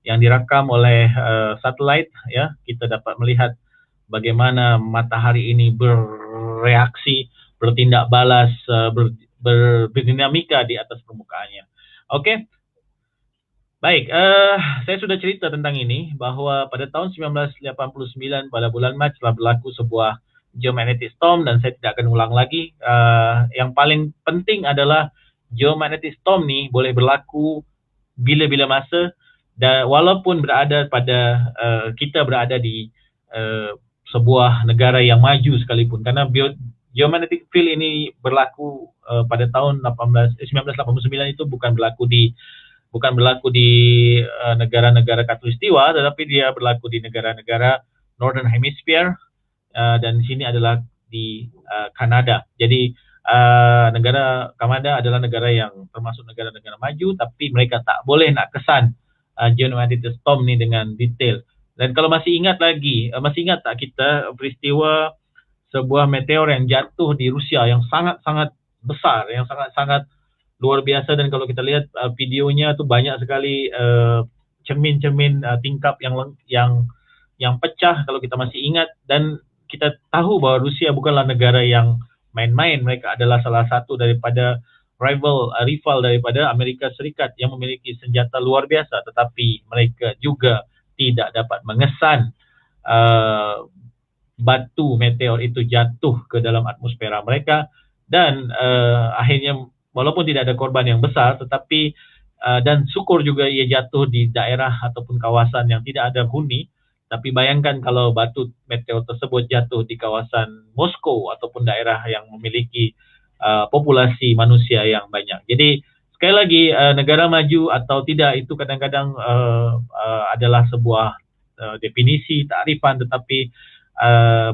yang direkam oleh satelit, ya. Kita dapat melihat bagaimana matahari ini bereaksi, bertindak balas, berdinamika di atas permukaannya. Oke. Baik, saya sudah cerita tentang ini bahwa pada tahun 1989 pada bulan Mac telah berlaku sebuah geomagnetic storm, dan saya tidak akan ulang lagi. Yang paling penting adalah geomagnetic storm ni boleh berlaku bila-bila masa, dan walaupun kita berada di sebuah negara yang maju sekalipun, karena geomagnetic field ini berlaku pada tahun 1989 itu bukan berlaku di negara-negara khatulistiwa, tetapi dia berlaku di negara-negara Northern Hemisphere, dan di sini adalah di Kanada. Jadi negara Kanada adalah negara yang termasuk negara-negara maju, tapi mereka tak boleh nak kesan geomagnetic storm ni dengan detail. Dan kalau masih ingat tak kita peristiwa sebuah meteor yang jatuh di Rusia yang sangat-sangat besar, yang sangat-sangat luar biasa, dan kalau kita lihat videonya tu banyak sekali cermin-cermin tingkap yang pecah kalau kita masih ingat. Dan kita tahu bahawa Rusia bukanlah negara yang main-main. Mereka adalah salah satu daripada rival daripada Amerika Serikat yang memiliki senjata luar biasa, tetapi mereka juga tidak dapat mengesan batu meteor itu jatuh ke dalam atmosfera mereka, dan akhirnya walaupun tidak ada korban yang besar, tetapi dan syukur juga ia jatuh di daerah ataupun kawasan yang tidak ada huni. Tapi bayangkan kalau batu meteor tersebut jatuh di kawasan Moskow ataupun daerah yang memiliki populasi manusia yang banyak. Jadi sekali lagi, negara maju atau tidak itu kadang-kadang adalah sebuah definisi, takrifan, tetapi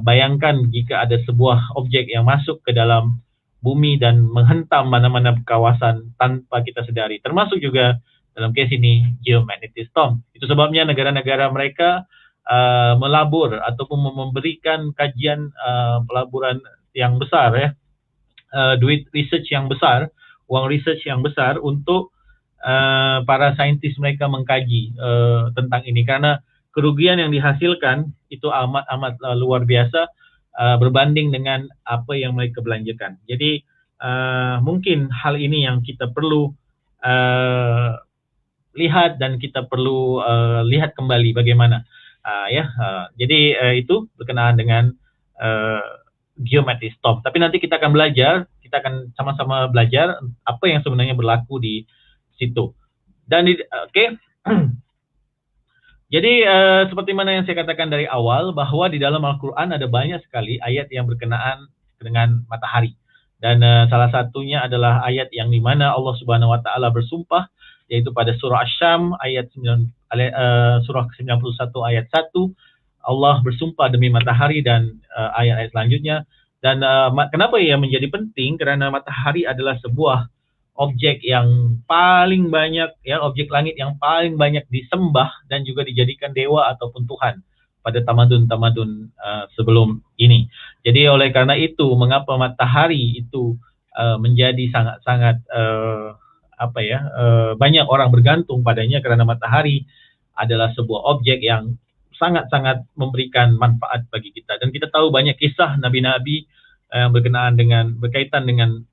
bayangkan jika ada sebuah objek yang masuk ke dalam bumi dan menghentam mana-mana kawasan tanpa kita sedari, termasuk juga dalam kes ini geomagnetic storm. Itu sebabnya negara-negara mereka melabur ataupun memberikan kajian pelaburan yang besar, ya, duit research yang besar, wang research yang besar untuk para saintis mereka mengkaji tentang ini, karena kerugian yang dihasilkan itu amat luar biasa berbanding dengan apa yang mereka belanjakan. Jadi mungkin hal ini yang kita perlu lihat, dan kita perlu lihat kembali bagaimana. Jadi itu berkenaan dengan geomagnetic storm. Tapi nanti kita akan sama-sama belajar apa yang sebenarnya berlaku di situ. Dan jadi seperti mana yang saya katakan dari awal, bahwa di dalam Al-Quran ada banyak sekali ayat yang berkenaan dengan matahari. Dan salah satunya adalah ayat yang dimana Allah Subhanahu Wa Taala bersumpah, yaitu pada surah Asy-Syams surah ke-91 ayat 1. Allah bersumpah demi matahari dan ayat-ayat selanjutnya. Dan kenapa ia menjadi penting? Kerana matahari adalah sebuah objek yang paling banyak, ya, objek langit yang paling banyak disembah dan juga dijadikan dewa ataupun Tuhan pada tamadun-tamadun sebelum ini. Jadi oleh karena itu, mengapa matahari itu menjadi sangat-sangat banyak orang bergantung padanya, kerana matahari adalah sebuah objek yang sangat-sangat memberikan manfaat bagi kita. Dan kita tahu banyak kisah nabi-nabi yang berkaitan dengan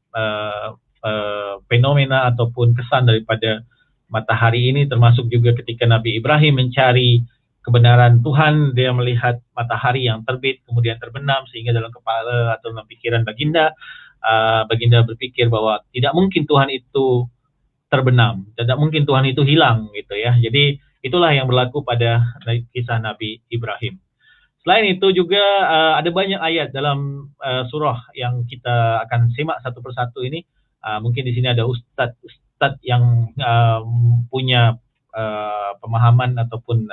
fenomena ataupun kesan daripada matahari ini, termasuk juga ketika Nabi Ibrahim mencari kebenaran Tuhan, dia melihat matahari yang terbit kemudian terbenam, sehingga dalam kepala atau dalam pikiran baginda berpikir bahwa tidak mungkin Tuhan itu terbenam, tidak mungkin Tuhan itu hilang gitu ya. Jadi itulah yang berlaku pada kisah Nabi Ibrahim. Selain itu juga ada banyak ayat dalam surah yang kita akan simak satu persatu ini. Mungkin di sini ada ustaz yang punya pemahaman ataupun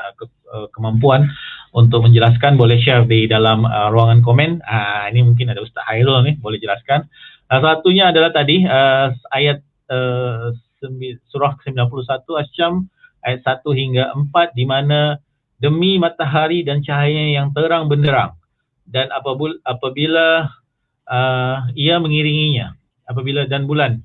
kemampuan untuk menjelaskan, boleh share di dalam ruangan komen. Ini mungkin ada Ustaz Hairul nih, boleh jelaskan. Salah satunya adalah tadi ayat surah 91 Asy-Syams ayat 1 hingga 4, di mana demi matahari dan cahayanya yang terang benderang, dan apabila ia mengiringinya, bulan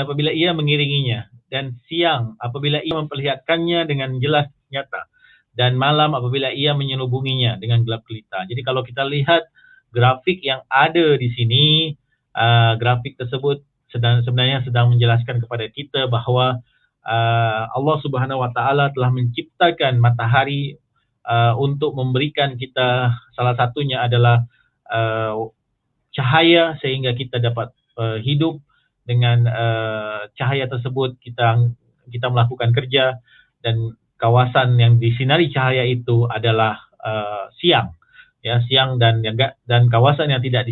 apabila ia mengiringinya, dan siang apabila ia memperlihatkannya dengan jelas nyata, dan malam apabila ia menyelubunginya dengan gelap gelita. Jadi kalau kita lihat grafik yang ada di sini, grafik tersebut sebenarnya sedang menjelaskan kepada kita bahawa Allah Subhanahu Wa Taala telah menciptakan matahari untuk memberikan kita, salah satunya adalah cahaya, sehingga kita dapat hidup. Dengan cahaya tersebut kita melakukan kerja, dan kawasan yang disinari cahaya itu adalah siang. Ya, siang, dan kawasan yang tidak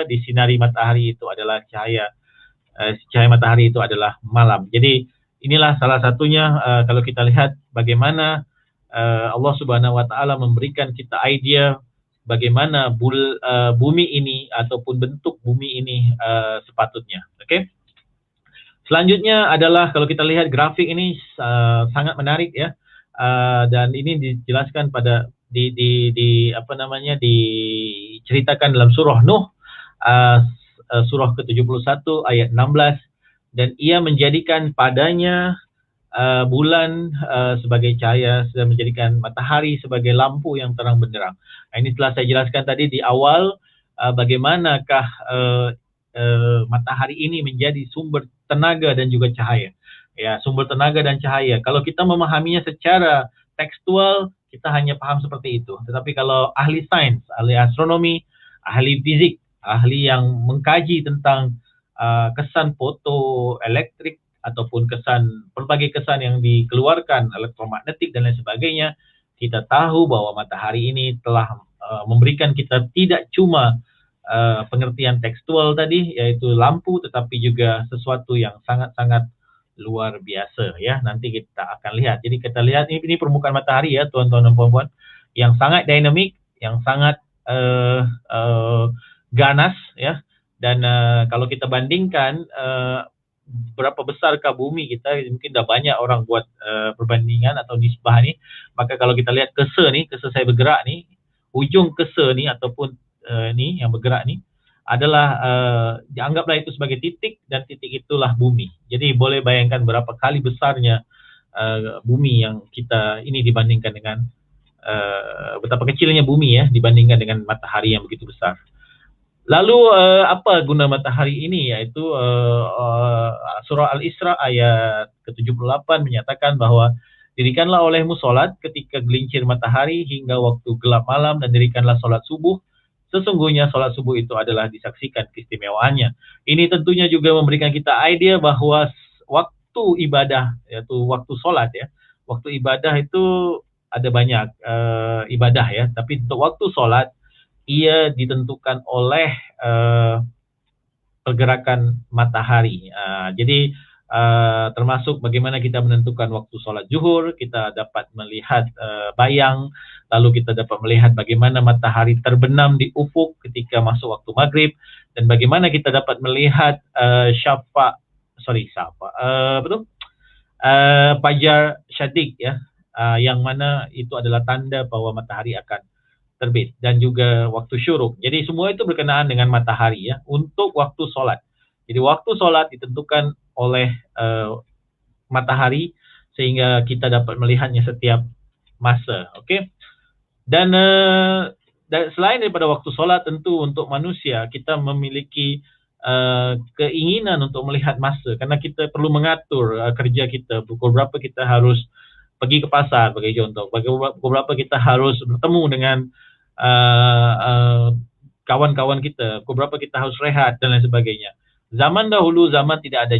disinari matahari itu adalah cahaya matahari itu adalah malam. Jadi inilah salah satunya kalau kita lihat bagaimana Allah Subhanahu Wa Taala memberikan kita idea bagaimana bumi ini ataupun bentuk bumi ini sepatutnya. Okey. Selanjutnya adalah kalau kita lihat grafik ini sangat menarik ya, dan ini dijelaskan pada diceritakan dalam surah Nuh, surah ke-71 ayat 16, dan ia menjadikan padanya bulan sebagai cahaya dan menjadikan matahari sebagai lampu yang terang benderang. Ini telah saya jelaskan tadi di awal, bagaimanakah matahari ini menjadi sumber tenaga dan juga cahaya. Ya, sumber tenaga dan cahaya. Kalau kita memahaminya secara tekstual, kita hanya paham seperti itu. Tetapi kalau ahli sains, ahli astronomi, ahli fizik, ahli yang mengkaji tentang kesan fotoelektrik ataupun berbagai kesan yang dikeluarkan, elektromagnetik dan lain sebagainya, kita tahu bahwa matahari ini telah memberikan kita tidak cuma pengertian tekstual tadi, yaitu lampu, tetapi juga sesuatu yang sangat-sangat luar biasa ya. Nanti kita akan lihat. Jadi kita lihat ini permukaan matahari ya, tuan-tuan dan puan-puan, yang sangat dinamik, yang sangat ganas ya. Dan kalau kita bandingkan berapa besarkah bumi kita, mungkin dah banyak orang buat perbandingan atau nisbah ni. Maka kalau kita lihat kesa saya bergerak ni, ujung kesa ni ataupun ni yang bergerak ni adalah dianggaplah itu sebagai titik, dan titik itulah bumi. Jadi boleh bayangkan berapa kali besarnya bumi yang kita ini dibandingkan dengan betapa kecilnya bumi ya dibandingkan dengan matahari yang begitu besar. Lalu apa guna matahari ini, yaitu surah Al-Isra ayat ke-78 menyatakan bahawa dirikanlah olehmu solat ketika gelincir matahari hingga waktu gelap malam, dan dirikanlah solat subuh. Sesungguhnya solat subuh itu adalah disaksikan keistimewaannya. Ini tentunya juga memberikan kita idea bahawa waktu ibadah, yaitu waktu solat ya, waktu ibadah itu ada banyak ibadah ya, tapi untuk waktu solat ia ditentukan oleh pergerakan matahari. Jadi termasuk bagaimana kita menentukan waktu sholat zuhur, kita dapat melihat bayang, lalu kita dapat melihat bagaimana matahari terbenam di ufuk ketika masuk waktu maghrib, dan bagaimana kita dapat melihat fajar syadik, ya, yang mana itu adalah tanda bahwa matahari akan terbit, dan juga waktu syuruk. Jadi semua itu berkenaan dengan matahari, ya, untuk waktu sholat. Jadi waktu sholat ditentukan oleh matahari sehingga kita dapat melihatnya setiap masa. Okey. Dan selain daripada waktu solat, tentu untuk manusia kita memiliki keinginan untuk melihat masa, kerana kita perlu mengatur kerja kita, pukul berapa kita harus pergi ke pasar bagi contoh, pukul berapa kita harus bertemu dengan kawan-kawan kita, pukul berapa kita harus rehat dan lain sebagainya. Zaman dahulu, zaman tidak ada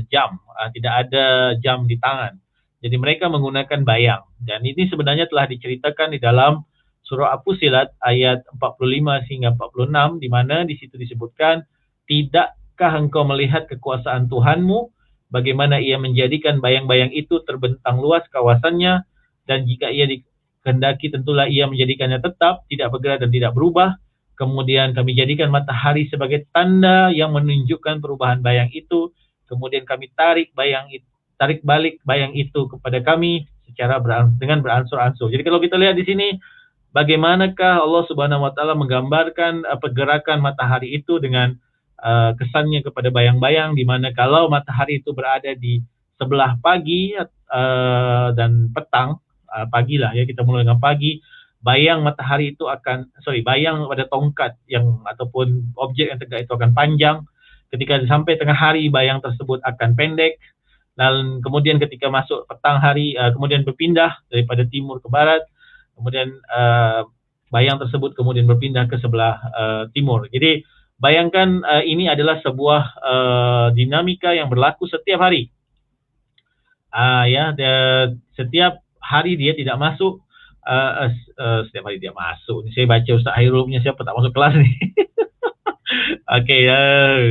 jam di tangan. Jadi mereka menggunakan bayang, dan ini sebenarnya telah diceritakan di dalam surah Al-Fussilat ayat 45 hingga 46, di mana di situ disebutkan, tidakkah engkau melihat kekuasaan Tuhanmu, bagaimana ia menjadikan bayang-bayang itu terbentang luas kawasannya, dan jika ia dikehendaki tentulah ia menjadikannya tetap, tidak bergerak dan tidak berubah. Kemudian kami jadikan matahari sebagai tanda yang menunjukkan perubahan bayang itu. Kemudian kami tarik balik bayang itu kepada kami secara dengan beransur-ansur. Jadi kalau kita lihat di sini, bagaimanakah Allah Subhanahu Wa Taala menggambarkan pergerakan matahari itu dengan kesannya kepada bayang-bayang, di mana kalau matahari itu berada di sebelah pagi dan petang, pagilah, ya, kita mulai dengan pagi, bayang matahari itu bayang pada tongkat yang ataupun objek yang tegak itu akan panjang. Ketika sampai tengah hari, bayang tersebut akan pendek, dan kemudian ketika masuk petang hari, kemudian berpindah daripada timur ke barat, kemudian bayang tersebut kemudian berpindah ke sebelah timur. Jadi bayangkan ini adalah sebuah dinamika yang berlaku setiap hari. Setiap hari dia tidak masuk. Setiap hari dia masuk. Saya baca Ustaz Hairul punya, siapa tak masuk kelas ni? Okey,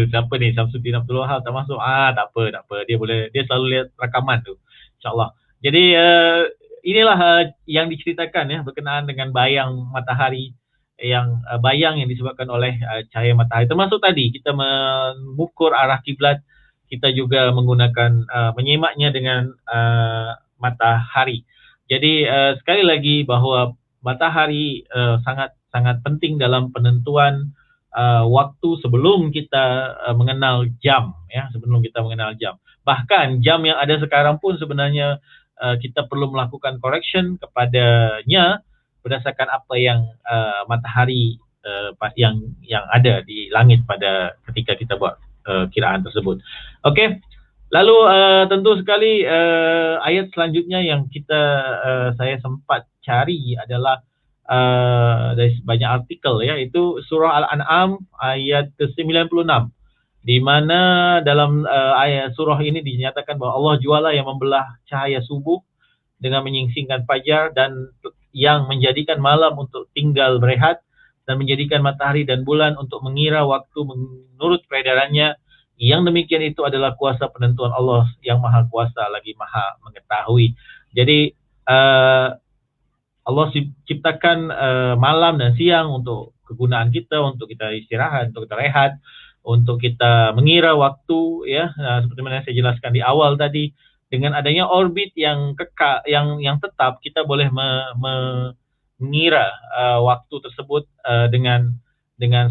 siapa ni? Samsudin Abdul Wahab tak masuk. Tak apa. Dia selalu lihat rakaman tu, insyaAllah. Jadi inilah yang diceritakan, ya, berkenaan dengan bayang matahari, bayang yang disebabkan oleh cahaya matahari. Termasuk tadi kita mengukur arah kiblat, kita juga menggunakan menyemaknya dengan matahari. Jadi sekali lagi bahawa matahari sangat penting dalam penentuan waktu sebelum kita mengenal jam, ya, sebelum kita mengenal jam. Bahkan jam yang ada sekarang pun sebenarnya kita perlu melakukan correction kepadanya berdasarkan apa yang matahari yang ada di langit pada ketika kita buat kiraan tersebut. Okey. Lalu tentu sekali ayat selanjutnya yang saya sempat cari adalah dari banyak artikel, ya, itu surah Al-An'am ayat ke-96, di mana dalam ayat surah ini dinyatakan bahawa Allah jualah yang membelah cahaya subuh dengan menyingsingkan fajar, dan yang menjadikan malam untuk tinggal berehat, dan menjadikan matahari dan bulan untuk mengira waktu menurut peredarannya. Yang demikian itu adalah kuasa penentuan Allah yang maha kuasa lagi maha mengetahui. Jadi Allah ciptakan malam dan siang untuk kegunaan kita, untuk kita istirahat, untuk kita rehat, untuk kita mengira waktu, ya, seperti mana saya jelaskan di awal tadi. Dengan adanya orbit yang kekal, yang tetap, kita boleh mengira waktu tersebut dengan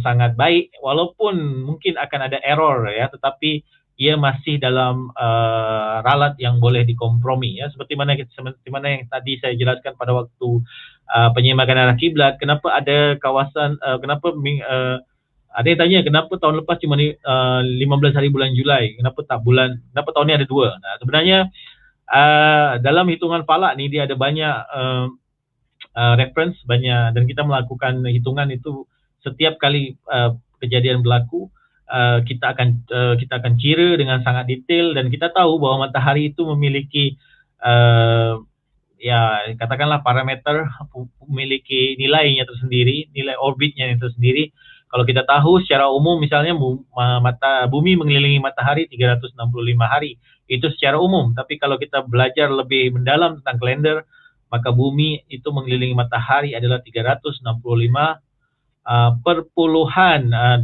sangat baik, walaupun mungkin akan ada error, ya, tetapi ia masih dalam ralat yang boleh dikompromi, ya, seperti mana yang tadi saya jelaskan pada waktu penyemakan arah kiblat. Kenapa ada kawasan ada yang tanya kenapa tahun lepas cuma 15 hari bulan Julai, kenapa tahun ni ada 2. Nah, sebenarnya dalam hitungan falak ni dia ada banyak reference, banyak, dan kita melakukan hitungan itu setiap kali kejadian berlaku. Kita akan kira dengan sangat detail, dan kita tahu bahawa matahari itu memiliki katakanlah parameter, memiliki nilainya tersendiri, nilai orbitnya itu sendiri. Kalau kita tahu secara umum misalnya bumi mengelilingi matahari 365 hari. Itu secara umum. Tapi kalau kita belajar lebih mendalam tentang kalender, maka bumi itu mengelilingi matahari adalah 365 perpuluhan 25.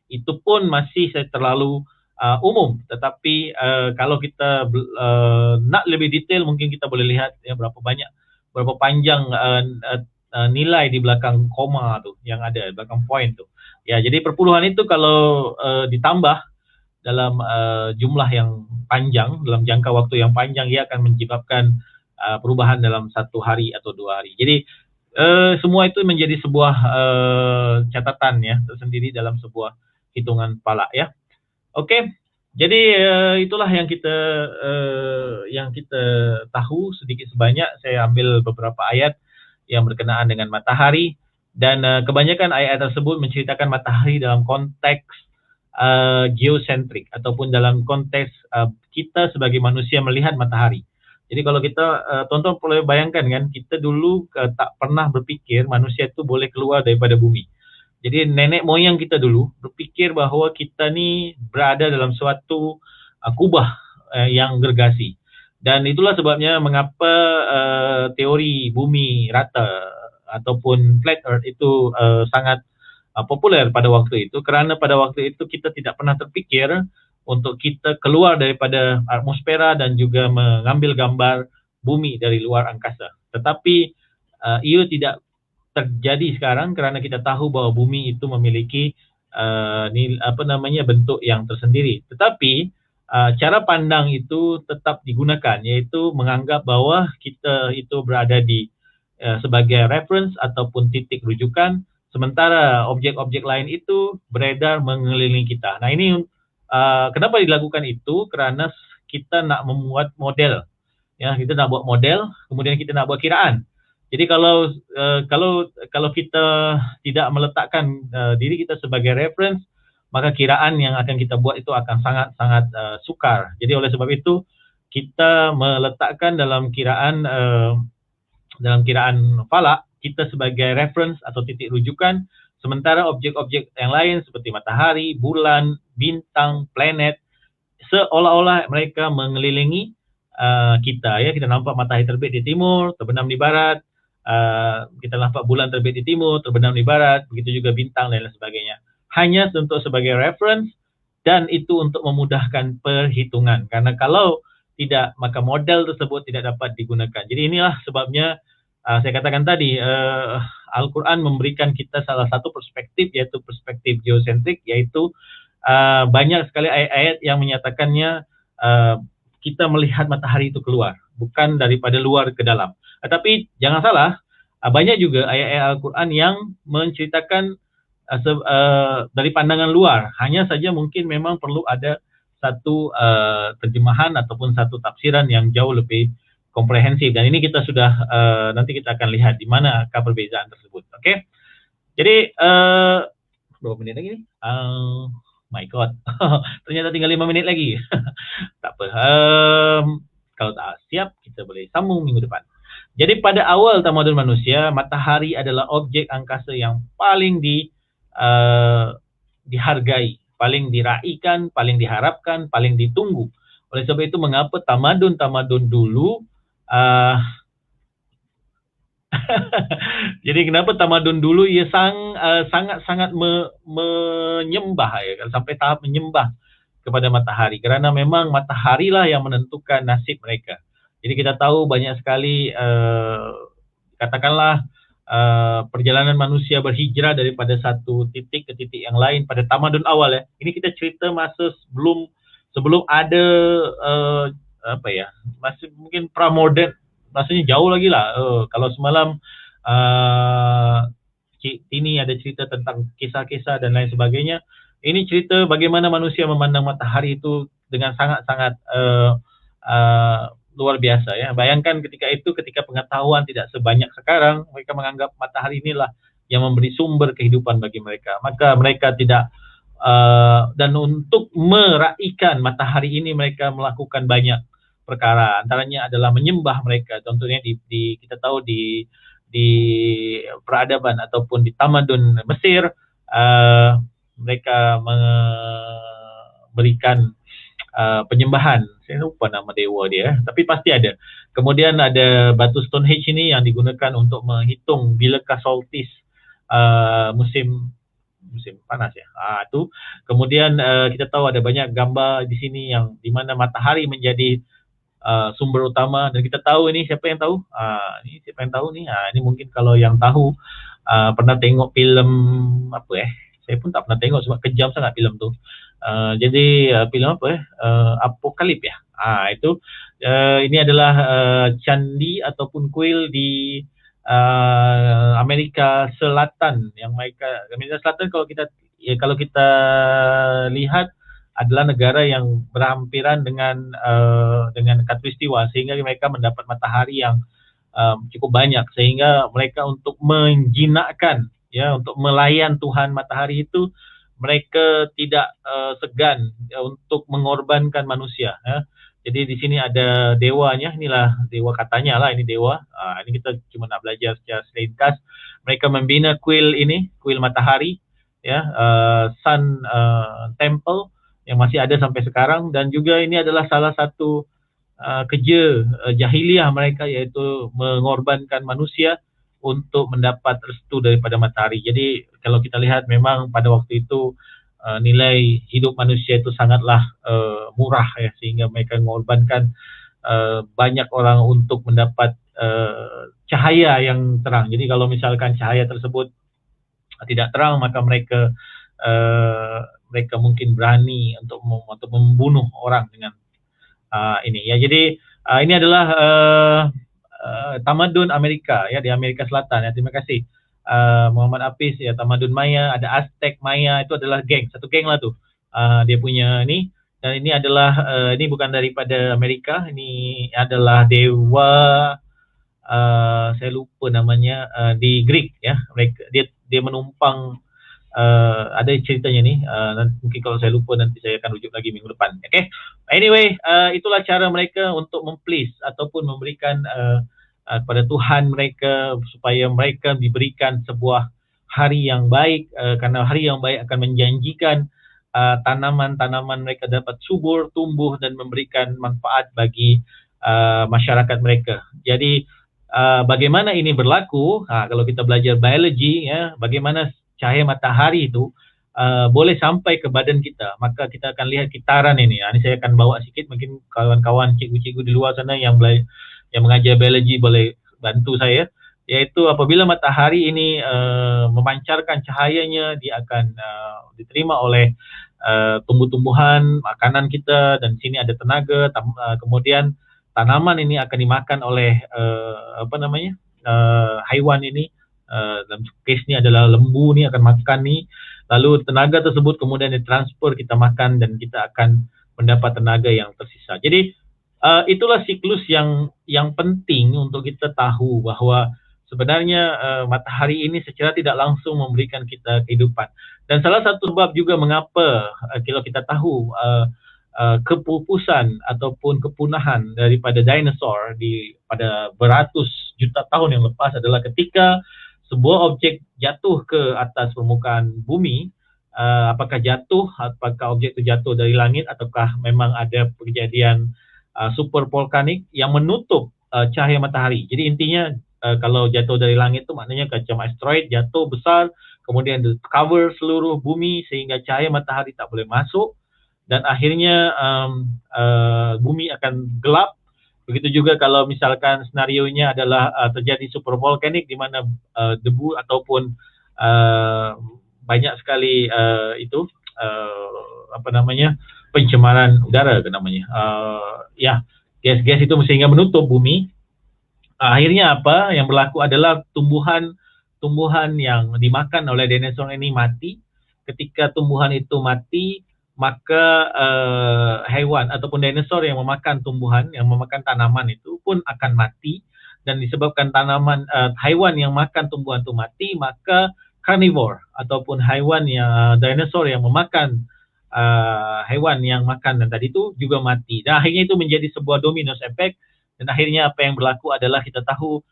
Itu pun masih terlalu umum. Tetapi kalau kita nak lebih detail, mungkin kita boleh lihat ya berapa panjang nilai di belakang koma tuh yang ada, belakang point tuh. Ya, jadi perpuluhan itu kalau ditambah dalam jumlah yang panjang, dalam jangka waktu yang panjang, ia akan menyebabkan perubahan dalam 1 hari atau 2 hari. Jadi semua itu menjadi sebuah catatan ya tersendiri dalam sebuah hitungan palak ya. Oke, jadi itulah yang kita tahu sedikit sebanyak. Saya ambil beberapa ayat yang berkenaan dengan matahari, dan kebanyakan ayat tersebut menceritakan matahari dalam konteks geosentrik ataupun dalam konteks kita sebagai manusia melihat matahari. Jadi kalau kita tonton boleh bayangkan kan, kita dulu tak pernah berpikir manusia itu boleh keluar daripada bumi. Jadi nenek moyang kita dulu berpikir bahawa kita ni berada dalam suatu kubah yang gergasi. Dan itulah sebabnya mengapa teori bumi rata ataupun flat earth itu sangat populer pada waktu itu, kerana pada waktu itu kita tidak pernah terfikir untuk kita keluar daripada atmosfera dan juga mengambil gambar bumi dari luar angkasa. Tetapi ia tidak terjadi sekarang kerana kita tahu bahawa bumi itu memiliki bentuk yang tersendiri. Tetapi cara pandang itu tetap digunakan, iaitu menganggap bahawa kita itu berada di sebagai reference ataupun titik rujukan, sementara objek-objek lain itu beredar mengelilingi kita. Nah, ini kenapa dilakukan itu? Kerana kita nak membuat model. Ya, kita nak buat model, kemudian kita nak buat kiraan. Jadi kalau kita tidak meletakkan diri kita sebagai reference, maka kiraan yang akan kita buat itu akan sangat-sangat sukar. Jadi oleh sebab itu kita meletakkan dalam kiraan falak kita sebagai reference atau titik rujukan, sementara objek-objek yang lain seperti matahari, bulan, bintang, planet seolah-olah mereka mengelilingi kita ya. Kita nampak matahari terbit di timur, terbenam di barat. Kita nampak bulan terbit di timur, terbenam di barat, begitu juga bintang dan lain sebagainya. Hanya untuk sebagai reference, dan itu untuk memudahkan perhitungan. Karena kalau tidak, maka model tersebut tidak dapat digunakan. Jadi inilah sebabnya saya katakan tadi, Al-Quran memberikan kita salah satu perspektif, yaitu perspektif geosentrik, yaitu banyak sekali ayat-ayat yang menyatakannya kita melihat matahari itu keluar, bukan daripada luar ke dalam. Tetapi jangan salah, banyak juga ayat-ayat Al-Quran yang menceritakan dari pandangan luar. Hanya saja mungkin memang perlu ada satu terjemahan ataupun satu tafsiran yang jauh lebih komprehensif. Dan ini kita sudah, nanti kita akan lihat di manakah perbezaan tersebut. Oke? Jadi, berapa menit lagi nih? My God, ternyata tinggal 5 menit lagi. Tak apa. Kalau tak siap, kita boleh sambung minggu depan. Jadi pada awal tamadun manusia, matahari adalah objek angkasa yang paling dihargai, paling diraikan, paling diharapkan, paling ditunggu. Oleh sebab itu, mengapa tamadun-tamadun dulu jadi kenapa tamadun dulu ia sangat-sangat menyembah ya, sampai tahap menyembah kepada matahari, kerana memang matahari lah yang menentukan nasib mereka. Jadi kita tahu banyak sekali katakanlah perjalanan manusia berhijrah daripada satu titik ke titik yang lain pada tamadun awal ya. Ini kita cerita masa sebelum ada masih mungkin pramoden, maksudnya jauh lagi lah. Kalau semalam Cik Tini ada cerita tentang kisah-kisah dan lain sebagainya, ini cerita bagaimana manusia memandang matahari itu dengan sangat-sangat luar biasa ya. Bayangkan ketika pengetahuan tidak sebanyak sekarang, mereka menganggap matahari inilah yang memberi sumber kehidupan bagi mereka. Maka mereka tidak dan untuk meraihkan matahari ini mereka melakukan banyak perkara, antaranya adalah menyembah mereka. Contohnya kita tahu di di peradaban ataupun di tamadun Mesir, mereka memberikan penyembahan. Saya lupa nama dewa dia, tapi pasti ada. Kemudian ada batu Stonehenge ini yang digunakan untuk menghitung bilakah solstice musim panas ya. Itu. Kemudian kita tahu ada banyak gambar di sini yang di mana matahari menjadi sumber utama, dan kita tahu ini siapa yang tahu? Ini siapa yang tahu nih? Ini mungkin kalau yang tahu pernah tengok filem apa saya pun tak pernah tengok sebab kejam sangat filem tu. Jadi filem apa Apokalip ya. Itu ini adalah candi ataupun kuil di Amerika Selatan, yang Amerika Selatan kalau kita lihat adalah negara yang berhampiran dengan khatulistiwa, sehingga mereka mendapat matahari yang cukup banyak, sehingga mereka untuk menjinakkan untuk melayan Tuhan matahari itu mereka tidak segan untuk mengorbankan manusia ya. Jadi di sini ada dewanya, inilah dewa katanya lah, ini dewa. Ini kita cuma nak belajar secara seringkas. Mereka membina kuil ini, kuil matahari ya, Sun Temple yang masih ada sampai sekarang, dan juga ini adalah salah satu kerja jahiliyah mereka, iaitu mengorbankan manusia untuk mendapat restu daripada matahari. Jadi kalau kita lihat memang pada waktu itu nilai hidup manusia itu sangatlah murah ya, sehingga mereka mengorbankan banyak orang untuk mendapat cahaya yang terang. Jadi kalau misalkan cahaya tersebut tidak terang, maka mereka mungkin berani untuk membunuh orang dengan ini ya. Jadi ini adalah tamadun Amerika ya, di Amerika Selatan ya. Terima kasih Muhammad Hafiz ya. Tamadun Maya, ada Aztec Maya, itu adalah satu geng lah tuh. Dia punya ini, dan ini adalah ini bukan daripada Amerika, ini adalah dewa saya lupa namanya, di Greek ya. Dia menumpang ada ceritanya nih, mungkin kalau saya lupa nanti saya akan rujuk lagi minggu depan. Okay? Anyway, itulah cara mereka untuk memplease ataupun memberikan kepada Tuhan mereka, supaya mereka diberikan sebuah hari yang baik, karena hari yang baik akan menjanjikan tanaman-tanaman mereka dapat subur, tumbuh dan memberikan manfaat bagi masyarakat mereka. Jadi bagaimana ini berlaku? Kalau kita belajar biologi ya, bagaimana cahaya matahari itu boleh sampai ke badan kita, maka kita akan lihat kitaran ini. Ini saya akan bawa sikit, mungkin kawan-kawan cikgu-cikgu di luar sana yang mengajar biologi boleh bantu saya. Yaitu apabila matahari ini memancarkan cahayanya, dia akan diterima oleh tumbuh-tumbuhan, makanan kita, dan sini ada tenaga. Kemudian tanaman ini akan dimakan oleh haiwan ini. Dalam case ni adalah lembu ni akan makan ni, lalu tenaga tersebut kemudian ditransfer, kita makan dan kita akan mendapat tenaga yang tersisa. Jadi itulah siklus yang penting untuk kita tahu bahawa sebenarnya matahari ini secara tidak langsung memberikan kita kehidupan. Dan salah satu sebab juga mengapa kalau kita tahu kepupusan ataupun kepunahan daripada dinosaur pada beratus juta tahun yang lepas adalah ketika sebuah objek jatuh ke atas permukaan bumi. Apakah objek itu jatuh dari langit, ataukah memang ada kejadian super volkanik yang menutup cahaya matahari. Jadi intinya kalau jatuh dari langit itu maknanya macam asteroid jatuh besar, kemudian cover seluruh bumi sehingga cahaya matahari tak boleh masuk, dan akhirnya bumi akan gelap. Begitu juga kalau misalkan senarionya adalah terjadi super volkanik di mana debu ataupun banyak sekali pencemaran udara gas-gas itu sehingga menutup bumi. Akhirnya apa yang berlaku adalah tumbuhan yang dimakan oleh dinosaur ini mati. Ketika tumbuhan itu mati, maka haiwan ataupun dinosaur yang memakan tumbuhan, yang memakan tanaman itu pun akan mati. Dan disebabkan haiwan yang makan tumbuhan itu mati, maka carnivore ataupun dinosaur yang memakan haiwan yang makan dan tadi itu juga mati. Dan akhirnya itu menjadi sebuah domino effect. Dan akhirnya apa yang berlaku adalah kita tahu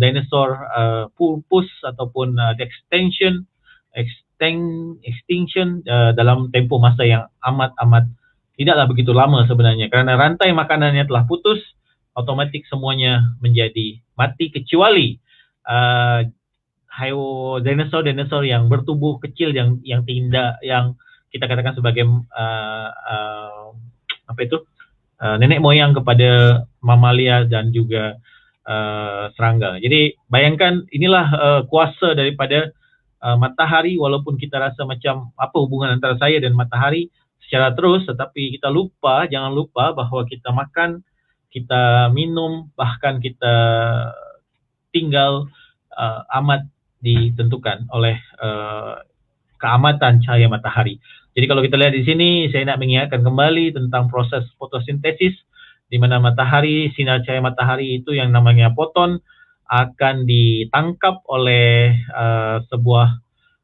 dinosaur pupus ataupun extinction dalam tempoh masa yang amat tidaklah begitu lama sebenarnya, kerana rantai makanannya telah putus, otomatik semuanya menjadi mati kecuali dinosaur yang bertubuh kecil yang kita katakan sebagai nenek moyang kepada mamalia dan juga serangga. Jadi bayangkan inilah kuasa daripada matahari, walaupun kita rasa macam apa hubungan antara saya dan matahari secara terus, tetapi jangan lupa bahawa kita makan, kita minum, bahkan kita tinggal amat ditentukan oleh keamatan cahaya matahari. Jadi kalau kita lihat di sini, saya nak mengingatkan kembali tentang proses fotosintesis, di mana sinar cahaya matahari itu yang namanya foton akan ditangkap oleh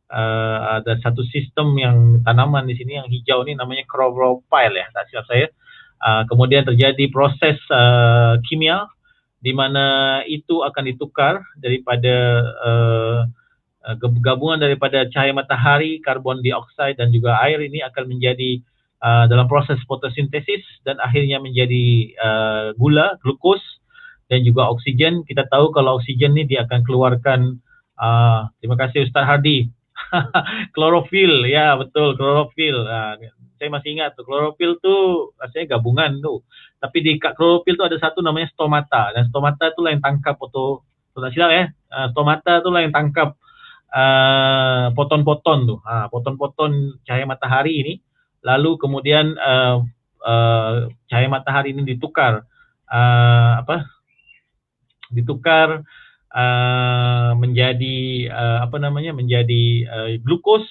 ada satu sistem yang tanaman di sini yang hijau ni namanya chlorophyll ya, tak silap saya. Kemudian terjadi proses kimia di mana itu akan ditukar daripada gabungan daripada cahaya matahari, karbon dioksida dan juga air ini akan menjadi dalam proses fotosintesis dan akhirnya menjadi glukos dan juga oksigen. Kita tahu kalau oksigen ni dia akan keluarkan terima kasih Ustaz Hardi. Klorofil, ya betul, klorofil. Saya masih ingat tu, klorofil tu rasanya gabungan tu. Tapi di klorofil tu ada satu namanya stomata, dan stomata tu lah yang tangkap tak silap ya. Stomata tu lah yang tangkap poton-poton tu, poton-poton cahaya matahari ini, lalu kemudian cahaya matahari ini ditukar menjadi menjadi glukos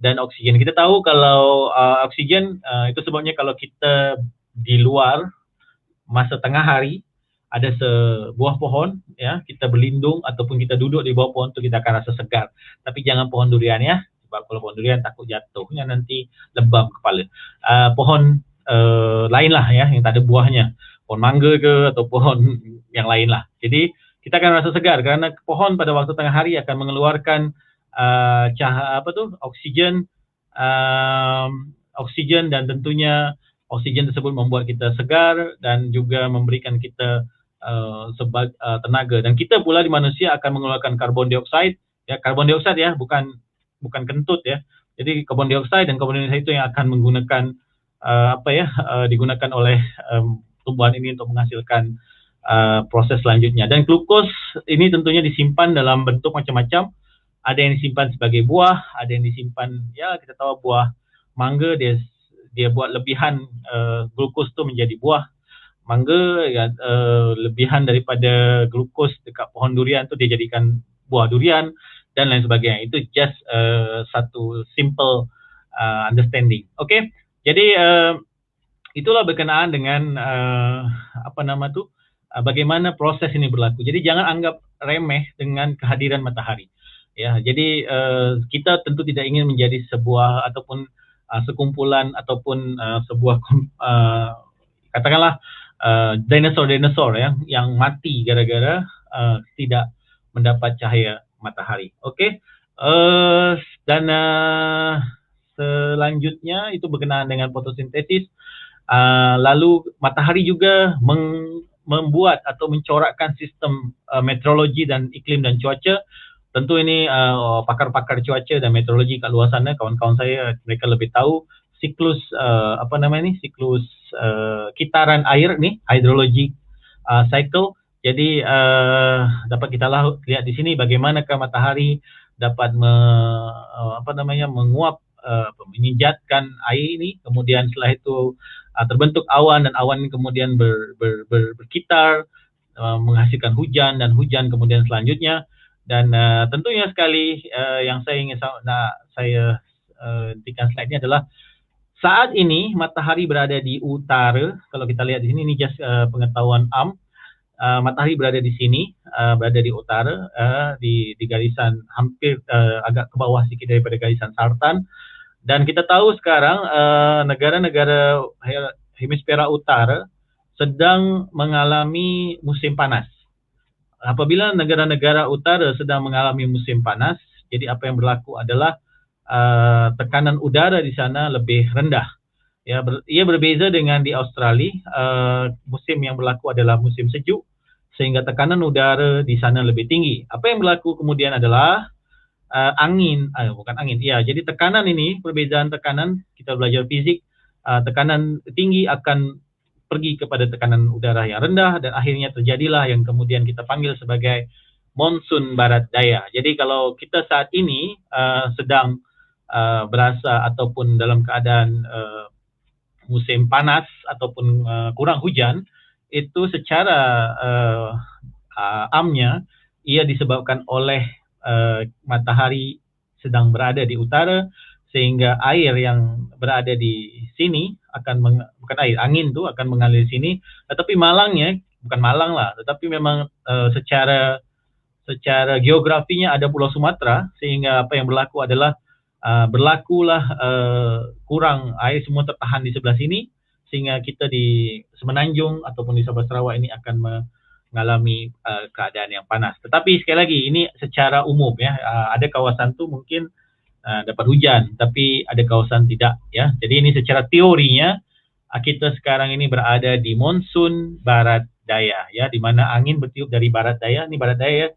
dan oksigen. Kita tahu kalau oksigen itu sebabnya kalau kita di luar masa tengah hari ada sebuah pohon ya, kita berlindung ataupun kita duduk di bawah pohon tu kita akan rasa segar. Tapi jangan pohon durian ya, sebab kalau pohon durian takut jatuhnya nanti lebam kepala. Pohon lain lah ya, yang tak ada buahnya, pohon mangga ke atau pohon yang lain lah. Jadi kita akan rasa segar kerana pohon pada waktu tengah hari akan mengeluarkan oksigen dan tentunya oksigen tersebut membuat kita segar dan juga memberikan kita tenaga. Dan kita pula di manusia akan mengeluarkan karbon dioksida ya, bukan kentut ya. Jadi karbon dioksida dan karbon dioksida itu yang akan menggunakan digunakan oleh tumbuhan ini untuk menghasilkan proses selanjutnya. Dan glukos ini tentunya disimpan dalam bentuk macam-macam. Ada yang disimpan sebagai buah, ada yang disimpan, ya kita tahu buah mangga dia buat lebihan glukos tu menjadi buah mangga ya, lebihan daripada glukos dekat pohon durian tu dia jadikan buah durian dan lain sebagainya. Itu just satu simple understanding. Okay, jadi itulah berkenaan dengan bagaimana proses ini berlaku. Jadi jangan anggap remeh dengan kehadiran matahari. Ya, jadi kita tentu tidak ingin menjadi sebuah ataupun sekumpulan ataupun sebuah katakanlah dinosaur yang mati gara-gara tidak mendapat cahaya matahari. Okey. Dan selanjutnya itu berkenaan dengan fotosintesis. Lalu matahari juga membuat atau mencorakkan sistem meteorologi dan iklim dan cuaca. Tentu ini pakar-pakar cuaca dan meteorologi kat luar sana, kawan-kawan saya, mereka lebih tahu siklus siklus kitaran air ni, hydrologic cycle. Jadi dapat kita lihat di sini bagaimanakah matahari dapat menguap, menyinjatkan air ini, kemudian setelah itu terbentuk awan, dan awan ini kemudian berkitar, menghasilkan hujan, dan hujan kemudian selanjutnya. Dan tentunya sekali yang saya ingin saya hentikan slide ini adalah saat ini matahari berada di utara. Kalau kita lihat di sini, ini just pengetahuan matahari berada di sini, berada di utara, di garisan hampir agak ke bawah sedikit daripada garisan sartan. Dan kita tahu sekarang negara-negara hemisfera utara sedang mengalami musim panas. apabila negara-negara utara sedang mengalami musim panas, jadi apa yang berlaku adalah tekanan udara di sana lebih rendah. Ya, ia berbeza dengan di Australia, musim yang berlaku adalah musim sejuk, sehingga tekanan udara di sana lebih tinggi. Apa yang berlaku kemudian adalah bukan angin, ya. Jadi tekanan ini, perbezaan tekanan, kita belajar fizik, tekanan tinggi akan pergi kepada tekanan udara yang rendah dan akhirnya terjadilah yang kemudian kita panggil sebagai monsun barat daya. Jadi kalau kita saat ini sedang berasa ataupun dalam keadaan musim panas ataupun kurang hujan, itu secara amnya ia disebabkan oleh matahari sedang berada di utara, sehingga air yang berada di sini akan bukan air, angin tuh akan mengalir sini. Tetapi malangnya, bukan malang lah, tetapi memang secara geografinya ada Pulau Sumatera, sehingga apa yang berlaku adalah berlakulah kurang air semua tertahan di sebelah sini, sehingga kita di Semenanjung ataupun di Sabah Sarawak ini akan mengalami keadaan yang panas. Tetapi sekali lagi ini secara umum ya, ada kawasan tu mungkin dapat hujan, tapi ada kawasan tidak ya. Jadi ini secara teorinya kita sekarang ini berada di monsun barat daya ya, di mana angin bertiup dari barat daya. Ini barat daya ya.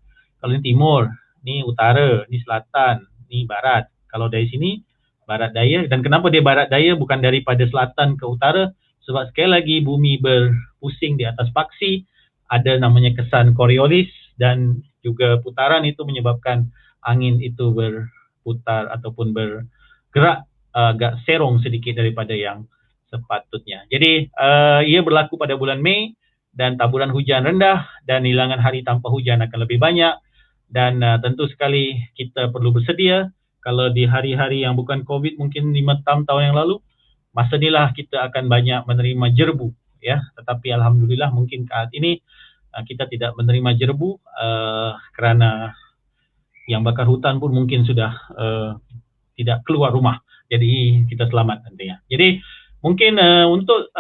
Kalau ini timur, ini utara, ini selatan, ini barat. Kalau dari sini barat daya. Dan kenapa dia barat daya bukan daripada selatan ke utara? Sebab sekali lagi bumi berpusing di atas paksi, ada namanya kesan Coriolis, dan juga putaran itu menyebabkan angin itu berputar ataupun bergerak agak serong sedikit daripada yang sepatutnya. Jadi ia berlaku pada bulan Mei, dan taburan hujan rendah dan hilangan hari tanpa hujan akan lebih banyak. Dan tentu sekali kita perlu bersedia. Kalau di hari-hari yang bukan COVID, mungkin 5 tahun yang lalu, masa inilah kita akan banyak menerima jerbu ya. Tetapi alhamdulillah mungkin saat ini kita tidak menerima jerbu kerana yang bakar hutan pun mungkin sudah tidak keluar rumah. Jadi kita selamat nantinya. Jadi mungkin untuk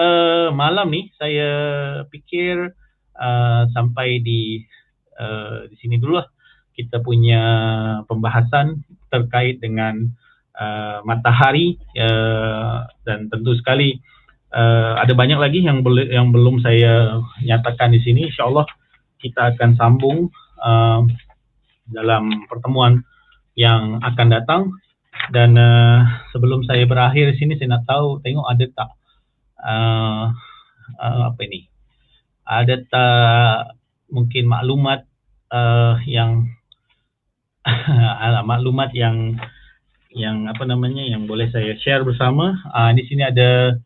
malam ni saya pikir sampai di sini dulu lah kita punya pembahasan terkait dengan matahari, dan tentu sekali ada banyak lagi yang belum saya nyatakan di sini. InsyaAllah kita akan sambung dalam pertemuan yang akan datang. Dan sebelum saya berakhir di sini, saya nak tahu, tengok ada tak apa ini? Ada tak mungkin maklumat yang maklumat yang apa namanya, yang boleh saya share bersama. Di sini ada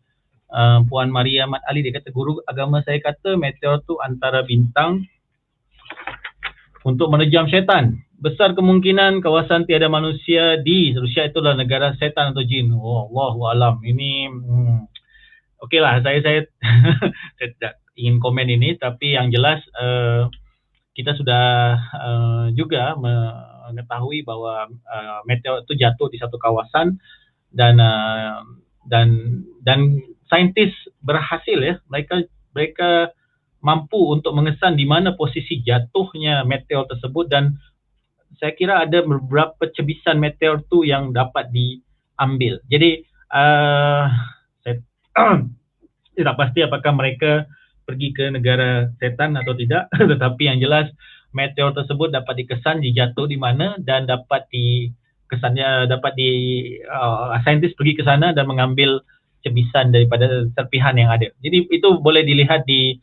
Puan Maria Mat Ali, dia kata guru agama saya kata meteor tu antara bintang untuk menejam syaitan. Besar kemungkinan kawasan tiada manusia di Rusia itulah negara setan atau jin. Oh, Allahu alam. Ini okeylah, saya saya tidak ingin komen ini, tapi yang jelas kita sudah juga mengetahui bahwa meteor itu jatuh di satu kawasan, dan saintis berhasil ya, mereka mampu untuk mengesan di mana posisi jatuhnya meteor tersebut, dan saya kira ada beberapa cebisan meteor tu yang dapat diambil. Jadi saya tidak pasti apakah mereka pergi ke negara setan atau tidak, tetapi yang jelas meteor tersebut dapat dikesan dijatuh di mana, dan dapat dikesannya, saintis pergi ke sana dan mengambil cebisan daripada serpihan yang ada. Jadi itu boleh dilihat di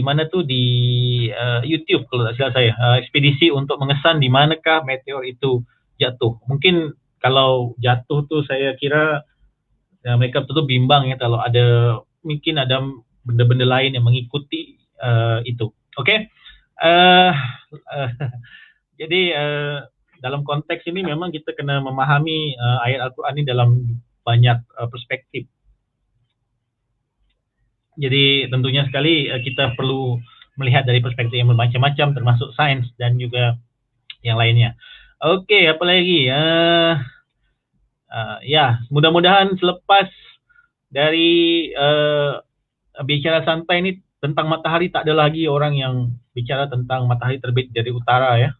mana tu, di YouTube kalau tak silap saya, ekspedisi untuk mengesan di manakah meteor itu jatuh. Mungkin kalau jatuh tu saya kira mereka betul-betul bimbang ya, kalau ada mungkin ada benda-benda lain yang mengikuti itu. Okey. Jadi dalam konteks ini memang kita kena memahami ayat Al-Quran ini dalam banyak perspektif. Jadi tentunya sekali kita perlu melihat dari perspektif yang bermacam-macam, termasuk sains dan juga yang lainnya. Okey, apa lagi? Ya, mudah-mudahan selepas dari bicara santai ini tentang matahari tak ada lagi orang yang bicara tentang matahari terbit dari utara ya.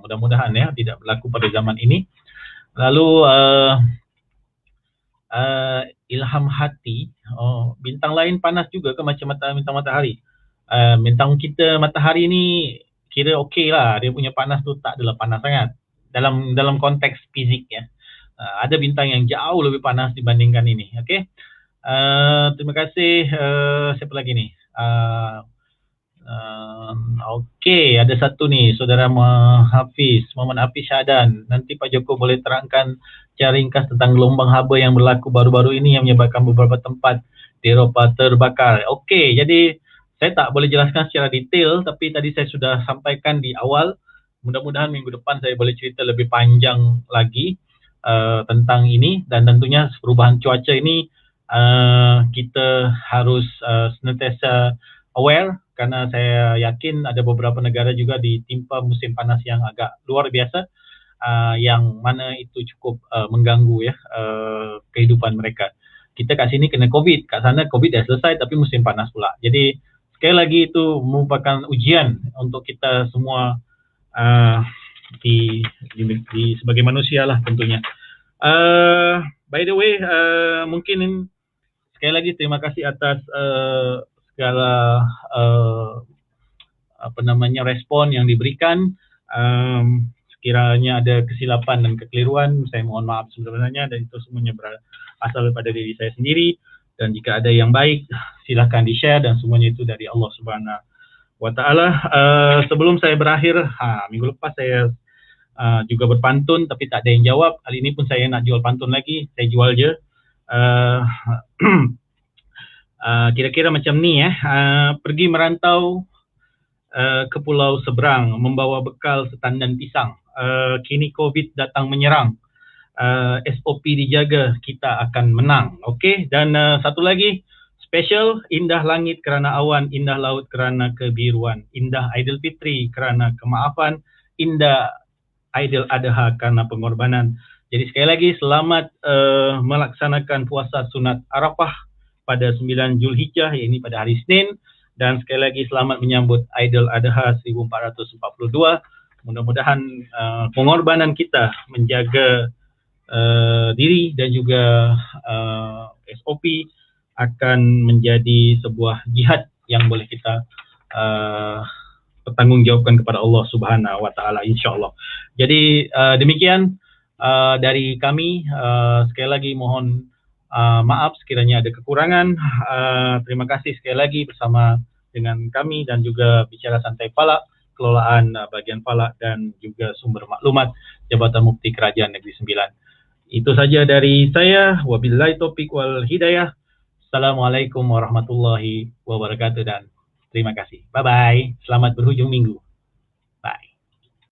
Mudah-mudahan ya tidak berlaku pada zaman ini. Lalu ilham hati, bintang lain panas juga ke macam bintang matahari? Bintang kita matahari ni kira okey lah, dia punya panas tu tak adalah panas sangat dalam konteks fizik ya. Ada bintang yang jauh lebih panas dibandingkan ini. Okey. Terima kasih. Siapa lagi ni? Okey, ada satu ni, Saudara Muhammad Hafiz Syahadan. Nanti Pak Joko boleh terangkan secara ringkas tentang gelombang haba yang berlaku baru-baru ini yang menyebabkan beberapa tempat di Eropah terbakar. Okey, jadi saya tak boleh jelaskan secara detail, tapi tadi saya sudah sampaikan di awal. Mudah-mudahan minggu depan saya boleh cerita lebih panjang lagi tentang ini, dan tentunya perubahan cuaca ini kita harus senantiasa aware, karena saya yakin ada beberapa negara juga ditimpa musim panas yang agak luar biasa, yang mana itu cukup mengganggu ya kehidupan mereka. Kita kat sini kena COVID, kat sana COVID dah selesai tapi musim panas pula. Jadi sekali lagi itu merupakan ujian untuk kita semua di sebagai manusia lah tentunya. By the way, mungkin sekali lagi terima kasih atas segala respon yang diberikan. Sekiranya ada kesilapan dan kekeliruan, saya mohon maaf sebenarnya, dan itu semuanya berasal daripada diri saya sendiri. Dan jika ada yang baik, silakan di-share, dan semuanya itu dari Allah Subhanahu wa Ta'ala. Sebelum saya berakhir, minggu lepas saya juga berpantun tapi tak ada yang jawab. Kali ini pun saya nak jual pantun lagi, saya jual je. Kira-kira macam ni pergi merantau ke pulau seberang, membawa bekal setandan pisang. Kini COVID datang menyerang, SOP dijaga, kita akan menang. Okey, dan satu lagi special, indah langit kerana awan, indah laut kerana kebiruan, indah Aidilfitri kerana kemaafan, indah Aidil Adha karena pengorbanan. Jadi sekali lagi selamat melaksanakan puasa sunat Arafah pada 9 Zulhijjah, ini pada hari Isnin, dan sekali lagi selamat menyambut Aidil Adha 1442. Mudah-mudahan pengorbanan kita menjaga diri dan juga SOP akan menjadi sebuah jihad yang boleh kita bertanggungjawabkan kepada Allah Subhanahu wa Ta'ala, insya-Allah. Jadi demikian dari kami. Sekali lagi mohon maaf sekiranya ada kekurangan. Terima kasih sekali lagi bersama dengan kami dan juga Bicara Santai Falak, kelolaan bagian Falak dan juga sumber maklumat Jabatan Mufti Kerajaan Negeri Sembilan. Itu saja dari saya. Wabillahi taufiq wal hidayah. Assalamualaikum warahmatullahi wabarakatuh dan terima kasih. Bye-bye. Selamat berhujung minggu.